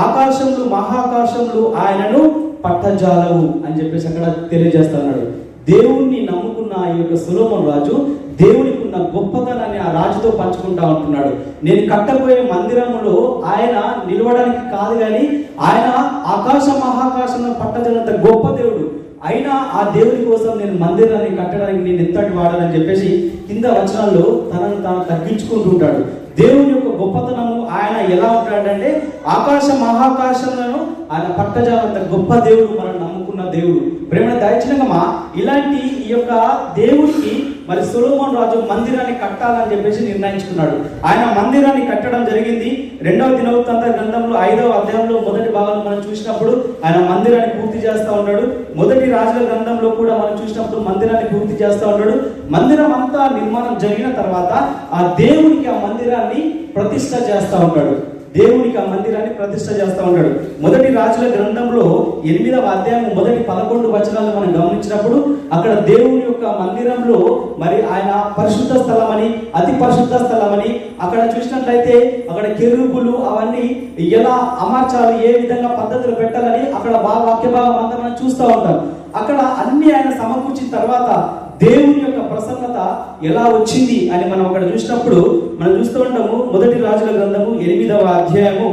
S7: ఆకాశములు మహాకాశములు ఆయనను పట్టజాలవు అని చెప్పేసి అక్కడ తెలియజేస్తున్నాడు. దేవుణ్ణి నమ్ముకున్న ఈ యొక్క సొలొమోను రాజు దేవునికి ఉన్న గొప్పతనాన్ని ఆ రాజుతో పంచుకుంటా ఉంటున్నాడు. నేను కట్టబోయే మందిరంలో ఆయన నిలవడానికి కాదు కానీ ఆయన ఆకాశ మహాకాశంలో పట్టజాలంత గొప్ప దేవుడు. అయినా ఆ దేవుని కోసం నేను మందిరాన్ని కట్టడానికి నేను ఎంతటి వాడాలని చెప్పేసి కింద వచనాల్లో తనను తాను తగ్గించుకుంటూ ఉంటాడు. దేవుని యొక్క గొప్పతనము ఆయన ఎలా ఉంటాడంటే ఆకాశ మహాకాశంలో ఆయన పట్టజాలంత గొప్ప దేవుడు, మనం నమ్ముకున్న దేవుడు. ప్రేమ దయచినంగా ఇలాంటి ఈ యొక్క దేవుడికి మరి సొలొమోను రాజు మందిరాన్ని కట్టాలని చెప్పేసి నిర్ణయించుకున్నాడు. ఆయన మందిరాన్ని కట్టడం జరిగింది. 2వ దినవృత్తాంత గ్రంథంలో 5వ అధ్యాయంలో మొదటి భాగంలో మనం చూసినప్పుడు ఆయన మందిరాన్ని పూర్తి చేస్తూ ఉన్నాడు. మొదటి రాజుల గ్రంథంలో కూడా మనం చూసినప్పుడు మందిరాన్ని పూర్తి చేస్తూ ఉన్నాడు. మందిరం అంతా నిర్మాణం జరిగిన తర్వాత ఆ దేవునికి ఆ మందిరాన్ని ప్రతిష్ఠ చేస్తూ ఉంటాడు. దేవునికి ఆ మందిరాన్ని ప్రతిష్ఠ చేస్తూ ఉంటాడు. మొదటి రాజుల గ్రంథంలో 8వ అధ్యాయం మొదటి 11 వచనాలను మనం గమనించినప్పుడు అక్కడ దేవుని యొక్క మందిరంలో మరి ఆయన పరిశుద్ధ స్థలం అని, అతి పరిశుద్ధ స్థలం అని అక్కడ చూసినట్లయితే అక్కడ కెరూబులు అవన్నీ ఎలా అమర్చాలి, ఏ విధంగా పద్ధతులు పెట్టాలని అక్కడ వాక్య భాగం అంతా మనం చూస్తూ ఉంటాం. అక్కడ అన్ని ఆయన సమకూర్చిన తర్వాత దేవుని యొక్క ప్రసన్నత ఎలా వచ్చింది అని మనం అక్కడ చూసినప్పుడు మనం చూస్తూ ఉంటాము. మొదటి రాజుల గ్రంథము 8వ అధ్యాయము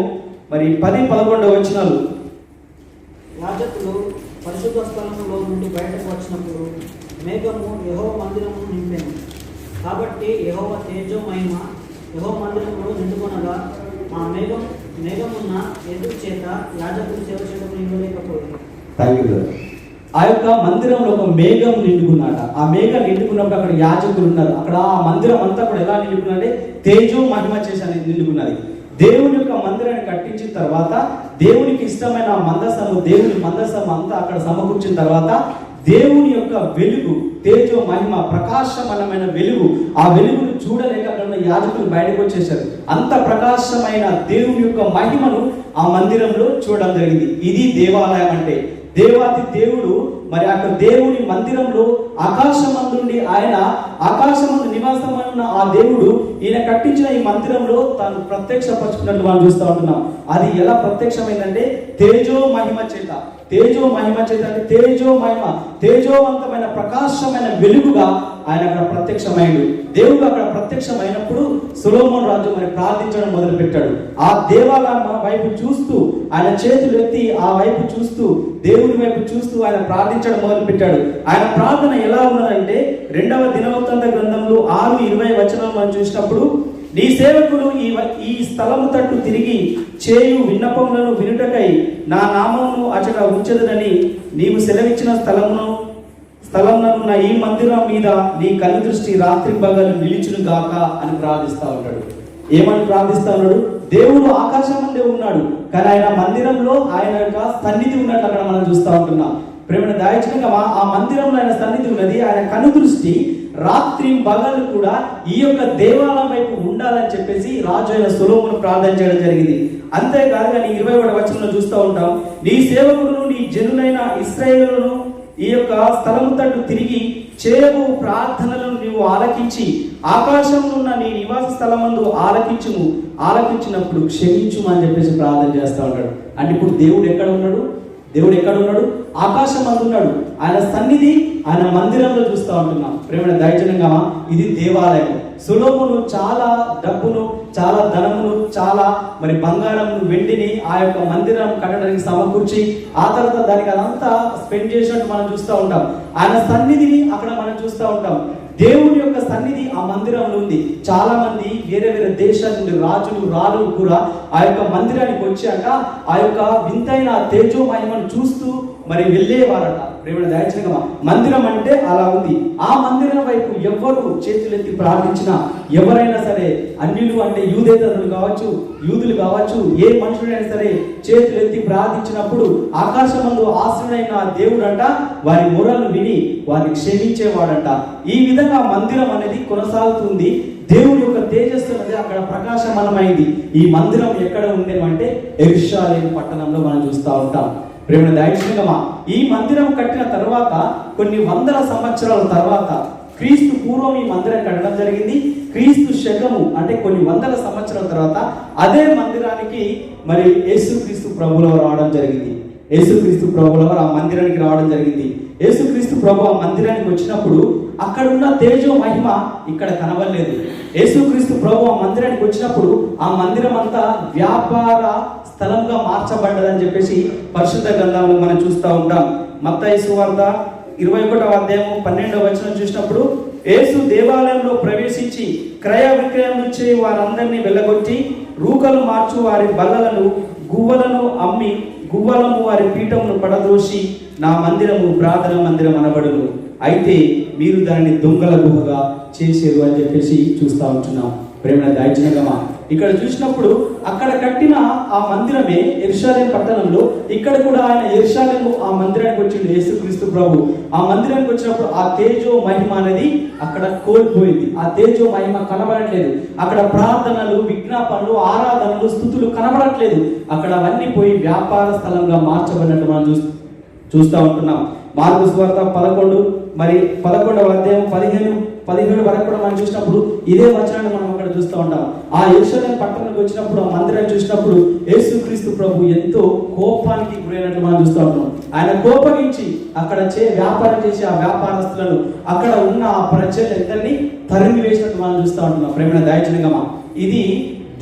S7: మరి 10-11 వచనాలు.
S5: యాజకులు పరిశుద్ధ స్థలంలో నుండి బయటకు వచ్చినప్పుడు మేఘము యెహోవా మందిరమును నింపెను. కాబట్టి యెహోవా తేజో మహిమ యెహోవా మందిరమును నిండుకొనగా ఆ మేఘమున్న ఎదురు చేత యాజకులు సేవ చేయడం నిండలేకపోయింది.
S7: ఆ యొక్క మందిరంలో ఒక మేఘం నిండుకున్నాట. ఆ మేఘం నిండుకున్నప్పుడు అక్కడ యాజకులు ఉన్నారు. అక్కడ ఆ మందిరం అంతా కూడా ఎలా నిండుకున్నది? తేజో మహిమ చేసి అనేది నిండుకున్నది. దేవుని యొక్క మందిరాన్ని కట్టించిన తర్వాత దేవునికి ఇష్టమైన మందసము, దేవుని మందసం అంతా అక్కడ సమకూర్చిన తర్వాత దేవుని యొక్క వెలుగు, తేజో మహిమ, ప్రకాశమైన వెలుగు, ఆ వెలుగును చూడలేక అక్కడ ఉన్న యాజకులు బయటకు వచ్చేసారు. అంత ప్రకాశమైన దేవుని యొక్క మహిమను ఆ మందిరంలో చూడడం జరిగింది. ఇది దేవాలయం అంటే. దేవాది దేవుడు మరి అక్కడ దేవుని మందిరంలో ఆకాశమందుండి ఆయన ఆకాశమందు నివాసమైన ఆ దేవుడు ఈయన కట్టించిన ఈ మందిరంలో తాను ప్రత్యక్షపరుచుకున్నట్లు మనం చూస్తూ ఉంటున్నాం. అది ఎలా ప్రత్యక్షమైందంటే తేజో మహిమ చేత. తేజో మహిమ చేత అంటే తేజో మహిమ, తేజోవంతమైన ప్రకాశమైన వెలుగుగా ఆయన అక్కడ ప్రత్యక్షమైండు. దేవుడు అక్కడ ప్రత్యక్షమైనప్పుడు సొలొమోను రాజు మరి ప్రార్థించడం మొదలు పెట్టాడు. ఆ దేవాలయం వైపు చూస్తూ ఆయన చేతులు ఎత్తి ఆ వైపు చూస్తూ దేవుని వైపు చూస్తూ ఆయన ప్రార్థించడం మొదలు పెట్టాడు. ఆయన ప్రార్థన ఎలా ఉన్నదంటే 2వ దినవృత్తాంత గ్రంథంలో 6:20 వచనం మనం చూసినప్పుడు, నీ సేవకులు ఈ స్థలము తట్టు తిరిగి చేయు విన్నపములను వినుటకై నా నామమును అచట ఉంచదునని నీవు సెలవిచ్చిన స్థలమున ఈ మందిరం మీద నీ కన్ను దృష్టి రాత్రి పగలు నిలిచును గాక అని ప్రార్థిస్తా ఉంటాడు. ఏమని ప్రార్థిస్తా ఉన్నాడు? దేవుడు ఆకాశం ముందే ఉన్నాడు, కానీ ఆయన మందిరంలో ఆయన యొక్క సన్నిధి ఉన్నట్లు అక్కడ మనం చూస్తూ ఉంటున్నాం. ప్రేమ దాయచనంగా ఆ మందిరంలో ఆయన సన్నిధి ఉన్నది. ఆయన కన్ను దృష్టి రాత్రి పగలు కూడా ఈ యొక్క దేవాలయం వైపు ఉండాలని చెప్పేసి రాజు అయిన సొలొమోను ప్రార్థన చేయడం జరిగింది. అంతేకాదు కానీ 21వ వచనంలో చూస్తూ ఉంటాం, నీ సేవకులను నీ జనులైన ఇశ్రాయేలులను ఈ యొక్క స్థలము తట్టు తిరిగి చేయబో ప్రార్థనలను నీవు ఆలకించి ఆకాశంలో ఉన్న నీ నివాస స్థలమందు ఆలకించినప్పుడు క్షమించుము అని చెప్పేసి ప్రార్థన చేస్తూ ఉంటాడు. అంటే ఇప్పుడు దేవుడు ఎక్కడ ఉన్నాడు? దేవుడు ఎక్కడ ఉన్నాడు? ఆకాశం అందున్నాడు. ఆయన సన్నిధి ఆయన మందిరంలో చూస్తూ ఉంటున్నాం. ప్రేమ దైవజనంగా ఇది దేవాలయం. సొలొమోను చాలా డబ్బును, చాలా ధనమును, చాలా మరి బంగారమును, వెండిని ఆ యొక్క మందిరం కట్టడానికి సమకూర్చి ఆ తర్వాత దానికి అదంతా స్పెండ్ చేసినట్టు మనం చూస్తూ ఉంటాం. ఆయన సన్నిధిని అక్కడ మనం చూస్తూ ఉంటాం. దేవుని యొక్క సన్నిధి ఆ మందిరంలో ఉంది. చాలా మంది వేరే వేరే దేశాల నుండి రాజులు కూడా ఆ యొక్క మందిరానికి వచ్చాక ఆ యొక్క వింతైన తేజో మహిమను చూస్తూ మరి వెళ్ళేవారట. ప్రేమ దయచేయంగా మందిరం అంటే అలా ఉంది. ఆ మందిరం వైపు ఎవరు చేతులెత్తి ప్రార్థించినా, ఎవరైనా సరే అన్యులు అంటే యూదేతరులు కావచ్చు, యూదులు కావచ్చు, ఏ మనుషుడైనా సరే చేతులెత్తి ప్రార్థించినప్పుడు ఆకాశమందు ఆశ్రయుడైన దేవుడంట వారి మొరలను విని వారిని క్షమించేవాడంట. ఈ విధంగా మందిరం అనేది కొనసాగుతుంది. దేవుని యొక్క తేజస్సు అనేది అక్కడ ప్రకాశమానమైంది. ఈ మందిరం ఎక్కడ ఉంది అంటే యెరూషలేము పట్టణంలో మనం చూస్తూ ఉంటాం. ప్రేమ దైవజనమా, ఈ మందిరం కట్టిన తర్వాత కొన్ని వందల సంవత్సరాల తర్వాత క్రీస్తు పూర్వం ఈ మందిరం కట్టడం జరిగింది. క్రీస్తు శకము అంటే కొన్ని వందల సంవత్సరాల తర్వాత అదే మందిరానికి మరి యేసుక్రీస్తు ప్రభువులు రావడం జరిగింది. యేసుక్రీస్తు ప్రభువులు ఆ మందిరానికి రావడం జరిగింది. యేసుక్రీస్తు ప్రభు ఆ మందిరానికి వచ్చినప్పుడు అక్కడ ఉన్న తేజో మహిమ ఇక్కడ కనబడలేదు. యేసుక్రీస్తు ప్రభు ఆ మందిరానికి వచ్చినప్పుడు ఆ మందిరం అంతా వ్యాపార స్థలంగా మార్చబడ్డదని చెప్పేసి పరిశుద్ధ గ్రంథంలో మనం చూస్తూ ఉంటాం. మత్తయి సువార్త 21వ అధ్యాయం 12వ వచనం చూసినప్పుడు, యేసు దేవాలయంలో ప్రవేశించి క్రయ విక్రయం నుంచి వారందరినీ వెళ్ళగొట్టి రూకలు మార్చు వారి బల్లలను గువ్వలను అమ్మి గువ్వలము వారి పీఠమును పడదోసి నా మందిరము ప్రార్థన మందిరం అనబడును, అయితే మీరు దానిని దొంగల గుహగా చేసేరు అని చెప్పేసి చూస్తూ ఉంటున్నాం. ప్రేమ దైవజనమా, ఇక్కడ చూసినప్పుడు అక్కడ కట్టిన ఆ మందిరమే యెరూషలేము పట్టణంలో, ఇక్కడ కూడా ఆయన యెరూషలేము ఆ మందిరానికి వచ్చిండు యేసుక్రీస్తు ప్రభు. ఆ మందిరానికి వచ్చినప్పుడు ఆ తేజో మహిమ అనేది అక్కడ కోల్పోయింది. ఆ తేజో మహిమ కనబడట్లేదు. అక్కడ ప్రార్థనలు, విజ్ఞాపనలు, ఆరాధనలు, స్తుతులు కనబడట్లేదు. అక్కడ అవన్నీ పోయి వ్యాపార స్థలంగా మార్చబడినట్టు మనం చూస్తూ ఉంటున్నాం. మార్కు సువార్త 11వ అధ్యాయం 15 వరకు కూడా మనం చూసినప్పుడు ఇదే వచనాన్ని మనం అక్కడ చూస్తూ ఉంటాం. ఆ యెరూషలేము పట్టణానికి వచ్చినప్పుడు, ఆ మందిరాన్ని చూసినప్పుడు యేసుక్రీస్తు ప్రభు ఎంతో కోపానికి గురైనట్లు మనం చూస్తూ ఉంటాం. ఆయన కోపగించి అక్కడ వ్యాపారం చేసి ఆ వ్యాపారస్తులను, అక్కడ ఉన్న ఆ ప్రజలందరినీ తరిమి వేసినట్టు మనం చూస్తూ ఉంటున్నాం. ప్రేమ దైవజనమా, ఇది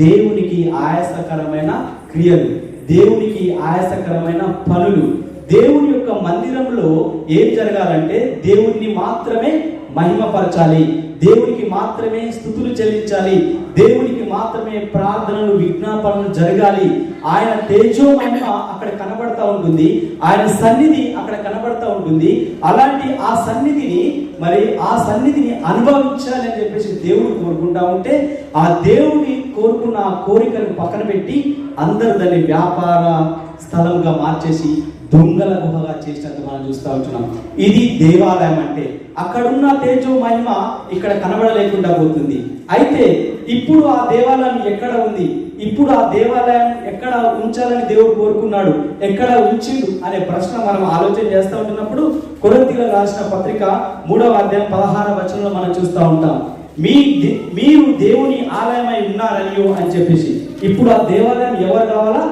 S7: దేవునికి ఆయాసకరమైన క్రియలు, దేవునికి ఆయాసకరమైన పనులు. దేవుని యొక్క మందిరంలో ఏం జరగాలంటే దేవుణ్ణి మాత్రమే మహిమపరచాలి, దేవునికి మాత్రమే స్తుతులు చెల్లించాలి, దేవునికి మాత్రమే ప్రార్థనలు, విజ్ఞాపనలు జరగాలి. ఆయన తేజో మహిమ అక్కడ కనబడతా ఉంటుంది, ఆయన సన్నిధి అక్కడ కనబడతా ఉంటుంది. అలాంటి ఆ సన్నిధిని అనుభవించాలి అని చెప్పేసి దేవుడు కోరుకుంటా ఉంటే, ఆ దేవుని కోరుకున్న ఆ కోరికను పక్కన పెట్టి అందరూ దాన్ని వ్యాపార స్థలంగా మార్చేసి దొంగల గుహగా చేసినట్టు మనం చూస్తూ ఉంటున్నాం. ఇది దేవాలయం అంటే. అక్కడున్న తేజో మహిమ ఇక్కడ కనబడలేకుండా పోతుంది. అయితే ఇప్పుడు ఆ దేవాలయం ఎక్కడ ఉంది, ఇప్పుడు ఆ దేవాలయం ఎక్కడ ఉంచాలని దేవుడు కోరుకున్నాడు, ఎక్కడ ఉంచిండు అనే ప్రశ్న మనం ఆలోచన చేస్తూ ఉంటున్నప్పుడు కొరింథీయులకు రాసిన పత్రిక 3వ అధ్యాయం 16వ వచనంలో మనం చూస్తూ ఉంటాం. మీరు దేవుని ఆలయమై ఉన్నారనియో అని చెప్పేసి. ఇప్పుడు ఆ దేవాలయం ఎవరు కావాలా?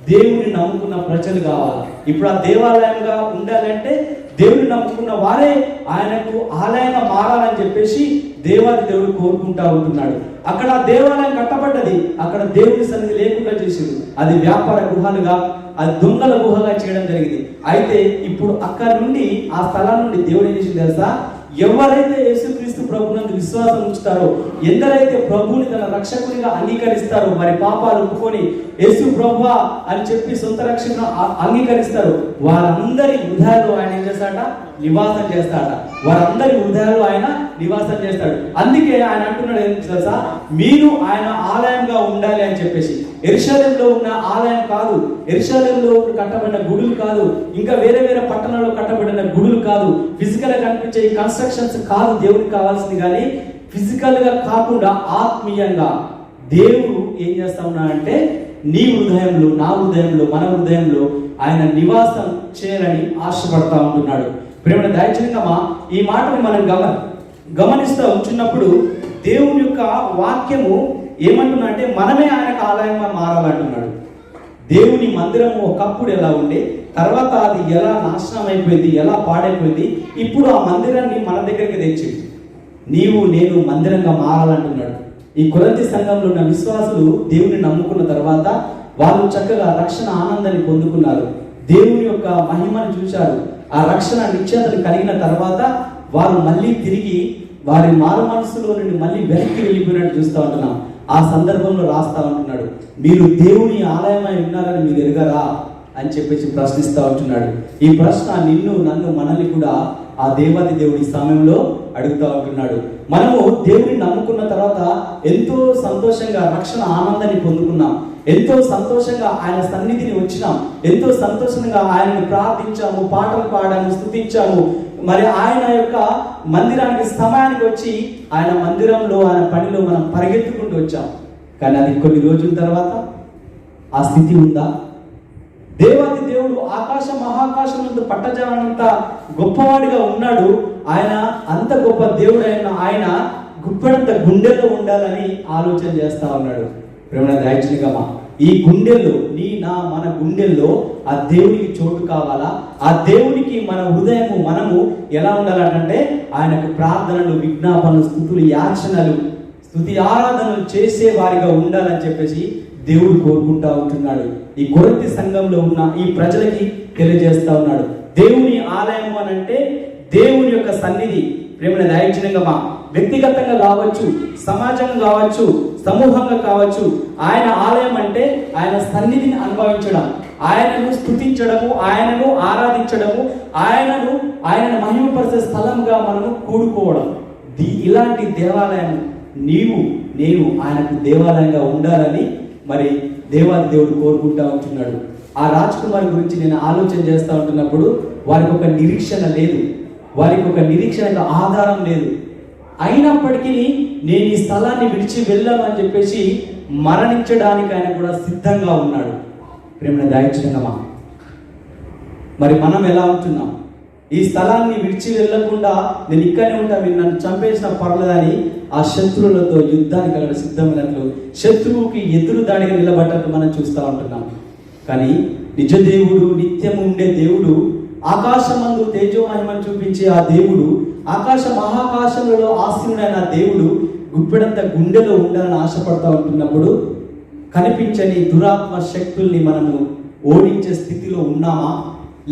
S7: దేవుని నమ్ముకున్న ప్రజలు కావాలి. ఇప్పుడు ఆ దేవాలయంగా ఉండాలంటే దేవుని నమ్ముకున్న వారే ఆయనకు ఆలయంగా మారాలని చెప్పేసి దేవాది దేవుడు కోరుకుంటా ఉంటున్నాడు. అక్కడ దేవాలయం కట్టబడ్డది, అక్కడ దేవుని సన్నిధి లేకుండా చేసింది. అది వ్యాపార గుహలుగా, అది దొంగల గుహగా చేయడం జరిగింది. అయితే ఇప్పుడు అక్కడ నుండి, ఆ స్థలం నుండి దేవుడు ఏం చేసింది తెలుసా? ఎవరైతే యేసుక్రీస్తు ప్రభువునందు విశ్వాసం ఉంచుతారో, ఎందరైతే ప్రభువుని తన రక్షకునిగా అంగీకరిస్తారో, వారి పాపాలు ఒప్పుకొని యేసు ప్రభువా అని చెప్పి సొంత రక్షణ అంగీకరిస్తారో, వారందరి హృదయాల్లో ఆయన ఏం చేస్తాడ? నివాసం చేస్తాడ. వారందరి హృదయాల్లో ఆయన నివాసం చేస్తాడు. అందుకే ఆయన అంటున్నాడు ఏం తెలుసా? మీరు ఆయన ఆలయంగా ఉండాలి అని చెప్పేసి. యెరూషలేములో ఉన్న ఆలయం కాదు, యెరూషలేములో కట్టబడిన గుడులు కాదు, ఇంకా వేరే వేరే పట్టణాల్లో కట్టబడిన గుడులు కాదు, ఫిజికల్ గా కనిపించే కన్స్ట్రక్షన్స్ కాదు దేవుడికి కావాల్సింది. కానీ ఫిజికల్ గా కాకుండా ఆత్మీయంగా దేవుడు ఏం చేస్తా ఉన్నాడంటే, నీ హృదయంలో, నా హృదయంలో, మన హృదయంలో ఆయన నివాసం చేయాలని ఆశపడతా ఉంటున్నాడు. ప్రేమ దైవజనమా, ఈ మాటని మనం గమనిస్తూ ఉంటున్నప్పుడు దేవుని యొక్క వాక్యము ఏమంటున్నా అంటే, మనమే ఆయనకు ఆలయంగా మారాలంటున్నాడు. దేవుని మందిరము ఒకప్పుడు ఎలా ఉండే, తర్వాత అది ఎలా నాశనం అయిపోయింది, ఎలా పాడైపోయింది, ఇప్పుడు ఆ మందిరాన్ని మన దగ్గరికి తెచ్చింది. నీవు నేను మందిరంగా మారాలంటున్నాడు. ఈ కొరింథీ సంఘంలో ఉన్న విశ్వాసులు దేవుని నమ్ముకున్న తర్వాత వాళ్ళు చక్కగా రక్షణ ఆనందాన్ని పొందుకున్నారు, దేవుని యొక్క మహిమను చూశారు. ఆ రక్షణ నిశ్చయతలు కలిగిన తర్వాత వారు మళ్ళీ తిరిగి వారి మారు మనసులో నుండి మళ్ళీ వెనక్కి వెళ్ళిపోయినట్టు చూస్తూ ఉంటున్నాం. ఆ సందర్భంలో రాస్తా ఉంటున్నాడు, మీరు దేవుని ఆలయమై ఉన్నారని మీరు ఎరగరా అని చెప్పేసి ప్రశ్నిస్తూ ఉంటున్నాడు. ఈ ప్రశ్న నిన్ను, నన్ను, మనల్ని కూడా ఆ దేవాది దేవుడి సమయంలో అడుగుతూ ఉంటున్నాడు. మనము దేవుని నమ్ముకున్న తర్వాత ఎంతో సంతోషంగా రక్షణ ఆనందాన్ని పొందుకున్నాం, ఎంతో సంతోషంగా ఆయన సన్నిధిని వచ్చినాం, ఎంతో సంతోషంగా ఆయనను ప్రార్థించాము, పాటలు పాడాము, స్తుతించాము. మరి ఆయన యొక్క మందిరానికి సమయానికి వచ్చి ఆయన మందిరంలో, ఆయన పనిలో మనం పరిగెత్తుకుంటూ వచ్చాం. కానీ అది కొన్ని రోజుల తర్వాత ఆ స్థితి ఉందా? దేవాది దేవుడు ఆకాశ మహాకాశం నుండి పట్టజాలంత గొప్పవాడిగా ఉన్నాడు. ఆయన అంత గొప్ప దేవుడైన ఆయన గుప్పెడంత గుండెల్లో ఉండాలని ఆలోచన చేస్తా ఉన్నాడు. ప్రేమ దైవజనమా, ఈ గుండెల్లో, మన గుండెల్లో ఆ దేవునికి చోటు కావాలా? ఆ దేవునికి మన హృదయము, మనము ఎలా ఉండాలంటే ఆయనకు ప్రార్థనలు, విజ్ఞాపనలు, స్తుతులు, యాచనలు, స్తుతి ఆరాధనలు చేసే వారిగా ఉండాలని చెప్పేసి దేవుడు కోరుకుంటా ఉంటున్నాడు. ఈ కొరింథీ సంఘంలో ఉన్న ఈ ప్రజలకి తెలియజేస్తా ఉన్నాడు. దేవుని ఆలయం అని అంటే దేవుని యొక్క సన్నిధి. ప్రేమ దైవజనమా, వ్యక్తిగతంగా కావచ్చు, సమాజంగా కావచ్చు, సమూహంగా కావచ్చు, ఆయన ఆలయం అంటే ఆయన సన్నిధిని అనుభవించడం, ఆయనను స్తుతించడము, ఆయనను ఆరాధించడము, ఆయనను మహిమపరిచే స్థలంగా మనము కూడుకోవడం. ఇలాంటి దేవాలయం నేను ఆయనకు దేవాలయంగా ఉండాలని మరి దేవాది దేవుడు కోరుకుంటా ఉంటున్నాడు. ఆ రాజ్ కుమార్ గురించి నేను ఆలోచన చేస్తూ ఉంటున్నప్పుడు వారికి ఒక నిరీక్షణ లేదు, వారికి ఒక నిరీక్షణకు ఆధారం లేదు. అయినప్పటికీ నేను ఈ స్థలాన్ని విడిచి వెళ్ళాను అని చెప్పేసి మరణించడానికి ఆయన కూడా సిద్ధంగా ఉన్నాడు. ప్రేమ దయచేయండమ్మా. మరి మనం ఎలా ఉంటున్నాం? ఈ స్థలాన్ని విడిచి వెళ్ళకుండా నేను ఇక్కడనే ఉంటా, మీరు నన్ను చంపేసిన పర్లేదని ఆ శత్రువులతో యుద్ధానికి అక్కడ సిద్ధమైనట్లు శత్రువుకి ఎదురు దాడిగా నిలబడ్డట్టు మనం చూస్తూ ఉంటున్నాం. కానీ నిజ దేవుడు, నిత్యము ఉండే దేవుడు, ఆకాశమందు తేజోమహిమను చూపించే ఆ దేవుడు, ఆకాశ మహాకాశంలో ఆసీనుడైన దేవుడు గుప్పెడంత గుండెలో ఉండాలని ఆశపడతా ఉంటున్నప్పుడు కనిపించని దురాత్మ శక్తుల్ని మనము ఓడించే స్థితిలో ఉన్నామా?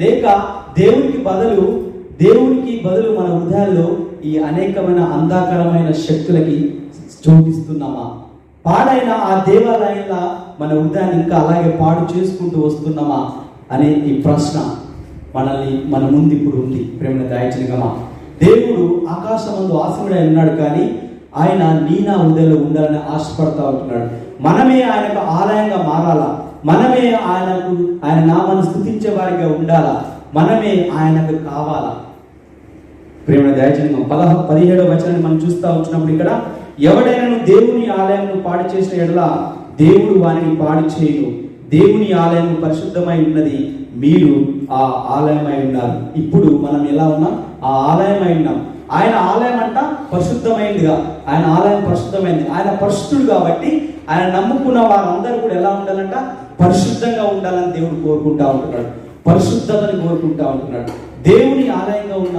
S7: లేక దేవునికి బదులు మన హృదయాల్లో ఈ అనేకమైన అంధకారమైన శక్తులకి చోటిస్తున్నామా? పాడైన ఆ దేవాలయంలో మన హృదయాన్ని ఇంకా అలాగే పాడు చేసుకుంటూ వస్తున్నామా అనే ఈ ప్రశ్న మన ముందు ఇప్పుడు ఉంది. ప్రేమ దయచేయగమా. దేవుడు ఆకాశమందు ఆసీనుడై ఉన్నాడు, కానీ ఆయన నా హృదయంలో ఉండాలని ఆశపడతా ఉంటున్నాడు. మనమే ఆయనకు ఆలయంగా మారాలా? మనమే ఆయన నామాన్ని స్తుతించే వారిగా ఉండాలా? మనమే ఆయనకు కావాలా? ప్రేమ దయచేయగమా. 17వ వచనాన్ని మనం చూస్తూ వచ్చినప్పుడు ఇక్కడ ఎవడైనా దేవుని ఆలయంను పాడు చేసిన ఎడల దేవుడు వారిని పాడు చేయను. దేవుని ఆలయం పరిశుద్ధమై ఉన్నది, మీరు ఆ ఆలయమై ఉన్నారు. ఇప్పుడు మనం ఎలా ఉన్నాం? ఆ ఆలయమై ఉన్నాం. ఆయన ఆలయం అంట పరిశుద్ధమైందిగా, ఆయన ఆలయం పరిశుద్ధమైంది. ఆయన పరిశుద్ధుడు కాబట్టి ఆయన నమ్ముకున్న వారందరూ కూడా ఎలా ఉండాలంట? పరిశుద్ధంగా ఉండాలని దేవుడు కోరుకుంటా ఉంటున్నాడు, పరిశుద్ధతని కోరుకుంటా ఉంటున్నాడు. దేవుని ఆలయంగా ఉన్న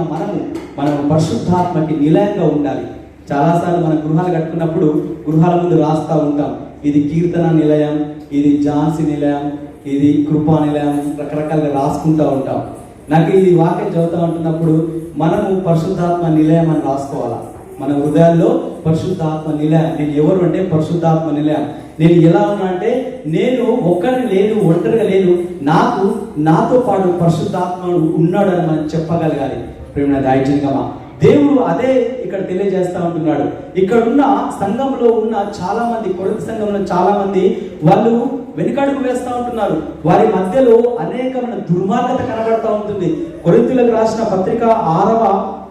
S7: మనము పరిశుద్ధాత్మకి నిలయంగా ఉండాలి. చాలాసార్లు మనం గృహాలు కట్టుకున్నప్పుడు గృహాల ముందు రాస్తా ఉంటాం, ఇది కీర్తన నిలయం, ఇది ఝాన్సీ నిలయం, ఇది కృపా నిలయం, రకరకాలుగా రాసుకుంటూ ఉంటాం. నాకు ఇది వాక్యం చదువుతూ ఉంటున్నప్పుడు మనము పరిశుద్ధాత్మ నిలయం అని రాసుకోవాలా. మన హృదయాల్లో పరిశుద్ధాత్మ నిలయం. నేను ఎవరు అంటే పరిశుద్ధాత్మ నిలయం. నేను ఎలా ఉన్నా అంటే నేను ఒక్కరిని లేదు, ఒంటరిగా లేదు, నాతో పాటు పరిశుద్ధాత్మ ఉన్నాడు అని మనం చెప్పగలగాలి. ప్రేమ దయచేయగమా. దేవుడు అదే ఇక్కడ తెలియజేస్తా ఉంటున్నాడు. ఇక్కడ ఉన్న సంఘంలో ఉన్న చాలా మంది, కొరింథీ సంఘంలో చాలా మంది వాళ్ళు వెనుకడుగు వేస్తూ ఉంటున్నారు. వారి మధ్యలో అనేకమైన దుర్మార్గత కనబడతా ఉంటుంది. కొరింథీయులకు రాసిన పత్రిక 6వ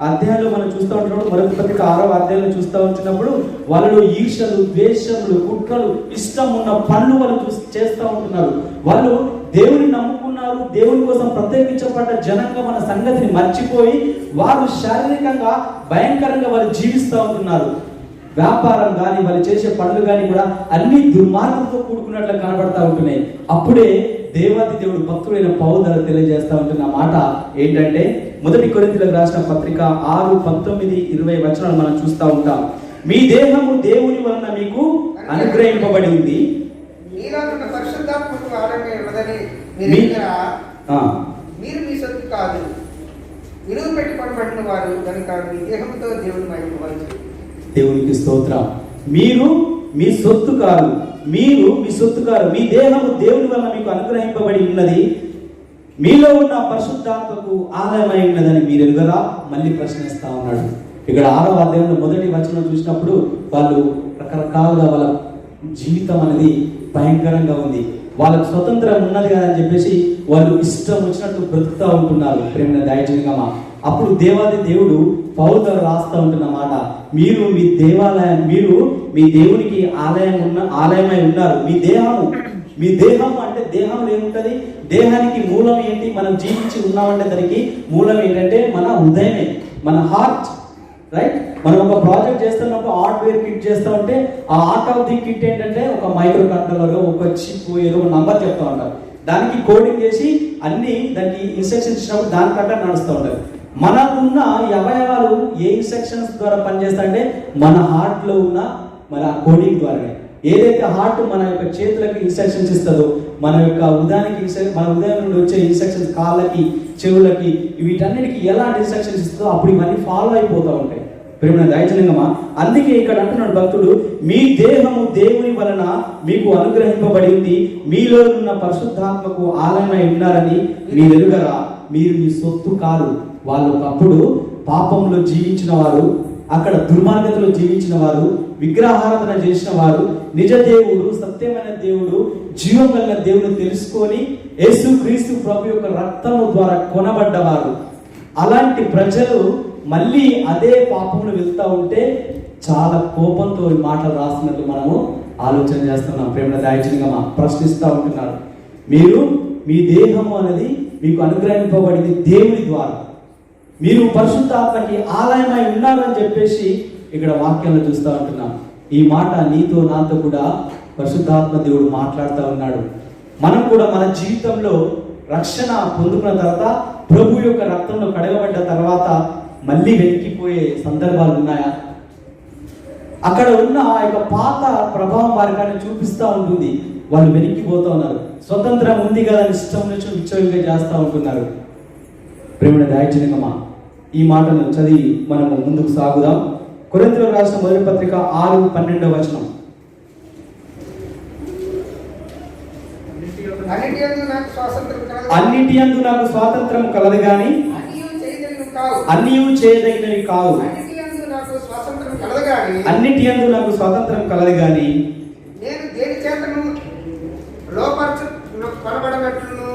S7: అధ్యాయంలో మనం చూస్తూ ఉంటున్నప్పుడు, మరొక పత్రిక 6వ అధ్యాయంలో చూస్తూ ఉంటున్నప్పుడు వాళ్ళు ఈర్షలు, ద్వేషములు, కుట్రలు, ఇష్టం ఉన్న పనులు వాళ్ళు చేస్తూ ఉంటున్నారు. వాళ్ళు దేవుని నమ్ముకున్నారు, దేవుని కోసం ప్రత్యేకించబడ్డ జనంగా మన సంగతిని మర్చిపోయి వారు శారీరకంగా భయంకరంగా వాళ్ళు జీవిస్తూ ఉంటున్నారు. వ్యాపారం కానీ వాళ్ళు చేసే పనులు కానీ కూడా అన్ని దుర్మార్గంతో కూడుకున్నట్లు కనబడతా ఉంటున్నాయి. అప్పుడే దేవాది దేవుడు భక్తుడైన పౌలు తెలియజేస్తా ఉంటున్న మాట ఏంటంటే, 1 కొరింథీయులకు రాసిన పత్రిక 6, 19, 20 వచనాలు మనం చూస్తూ ఉంటాం. మీ దేహము దేవుని వలన మీకు అనుగ్రహింపబడి ఉంది,
S8: మీరు మీ సొత్తు కాదు, విలువ పెట్టుకోబడిన వారు కనుక మీ దేహంతో దేవుని మహిమపరచండి.
S7: దేవునికి స్తోత్రం. మీరు మీ సొత్తు కాదు, మీ దేహము దేవుని వలన మీకు అనుగ్రహింపబడి ఉన్నది, మీలో ఉన్న పరిశుద్ధాత్మకు ఆలయమై ఉన్నదని మీరు ఎరుగరా? మళ్ళీ ప్రశ్నిస్తా ఉన్నాడు. ఇక్కడ 6వ అధ్యాయంలో 1వ వచనం చూసినప్పుడు వాళ్ళు రకరకాలుగా వాళ్ళ జీవితం అనేది భయంకరంగా ఉంది. వాళ్ళకు స్వతంత్రం ఉన్నది కదా అని చెప్పేసి వాళ్ళు ఇష్టం వచ్చినట్టు బ్రతుకుతూ ఉంటున్నారు. ప్రేమ దయచేయగమా. అప్పుడు దేవాది దేవుడు పౌలుతో రాస్తూ ఉంటున్న మాట, మీరు మీ దేవునికి ఆలయమై ఉన్నారు. మీ దేహము అంటే దేహంలో ఏముంటది? దేహానికి మూలం ఏంటి? మనం జీవించి ఉన్నామంటే దానికి మూలం ఏంటంటే మన హృదయమే, మన హార్ట్. రైట్? మనం ఒక ప్రాజెక్ట్ చేస్తున్నప్పుడు హార్డ్వేర్ కిట్ చేస్తూ ఉంటే ఆ హార్ట్ ఆఫ్ ది కిట్ ఏంటంటే ఒక మైక్రో కంట్రోలర్, ఒక చిప్, ఏదో ఒక నంబర్ చెప్తా ఉంటారు. దానికి కోడింగ్ చేసి అన్ని దానికి ఇన్స్ట్రక్షన్స్ ఇచ్చినప్పుడు దాని ప్రకారం నడుస్తూ ఉంటారు. మనకున్న ఈ అవయవాలు ఏ ఇన్స్ట్రక్షన్స్ ద్వారా పనిచేస్తాయంటే మన హార్ట్లో ఉన్న మన కోడింగ్ ద్వారానే. ఏదైతే హార్ట్ మన యొక్క చేతులకు ఇన్స్ట్రక్షన్స్ ఇస్తుందో, మన యొక్క మన ఉదయం నుండి వచ్చే ఇన్స్ట్రక్షన్స్ కాళ్ళకి, చెవులకి, వీటన్నిటికి ఎలాంటి ఇన్స్ట్రక్షన్స్ ఇస్తుందో అప్పుడు ఇవన్నీ ఫాలో అయిపోతూ ఉంటాయి. ప్రేమ దయచనంగమా. అందుకే ఇక్కడ అంటున్నాడు భక్తుడు, మీ దేహము దేవుని వలన మీకు అనుగ్రహింపబడింది, మీలో ఉన్న పరిశుద్ధాత్మకు ఆలయమై ఉన్నారని మీరు ఎరుగరా. మీరు మీ సొత్తు కారు. వాళ్ళు ఒకప్పుడు పాపంలో జీవించిన వారు, అక్కడ దుర్మార్గతలో జీవించిన వారు, విగ్రహారాధన చేసిన వారు, నిజ దేవుడు, సత్యమైన దేవుడు, జీవం కలిగిన దేవుని తెలుసుకొని యేసు క్రీస్తు ప్రభు యొక్క రక్తము ద్వారా కొనబడ్డవారు. అలాంటి ప్రజలు మళ్ళీ అదే పాపంలో వెళ్తూ ఉంటే చాలా కోపంతో ఈ మాటలు రాస్తున్నట్టు మనము ఆలోచన చేస్తున్నాం. ప్రేమ దాయచనంగా ప్రశ్నిస్తూ ఉంటున్నారు. మీరు మీ దేహము అనేది మీకు అనుగ్రహింపబడింది దేవుని ద్వారా, మీరు పరిశుద్ధాత్మకి ఆలయమై ఉన్నారని చెప్పేసి ఇక్కడ వాక్యంలో చూస్తూ ఉంటున్నాం. ఈ మాట నీతో నాతో కూడా పరిశుద్ధాత్మ దేవుడు మాట్లాడుతూ ఉన్నాడు. మనం కూడా మన జీవితంలో రక్షణ పొందుకున్న తర్వాత, ప్రభు యొక్క రక్తంలో కడగబడ్డ తర్వాత మళ్ళీ వెనక్కిపోయే సందర్భాలు ఉన్నాయా? అక్కడ ఉన్న ఆ యొక్క పాత ప్రభావం వారికైనా చూపిస్తూ ఉంటుంది. వాళ్ళు వెనక్కిపోతూ ఉన్నారు. స్వతంత్రం ఉంది కదా ఇష్టం నుంచి విచ్చలవిడిగా చేస్తూ ఉంటున్నారు. ప్రేమ దాయచనంగమా, ఈ మాటను చదివి మనము ముందుకు సాగుదాం. కొరింథీయులకు రాసిన మొదటి పత్రిక 6:12 వచనం. అన్నిటియందు నాకు స్వాతంత్రం కలదు గాని అన్నియు చేయదగినవి కావు. అన్నిటియందు నాకు స్వాతంత్రం కలదు గాని
S8: నేను దేని చేతను లోపరచబడనట్లును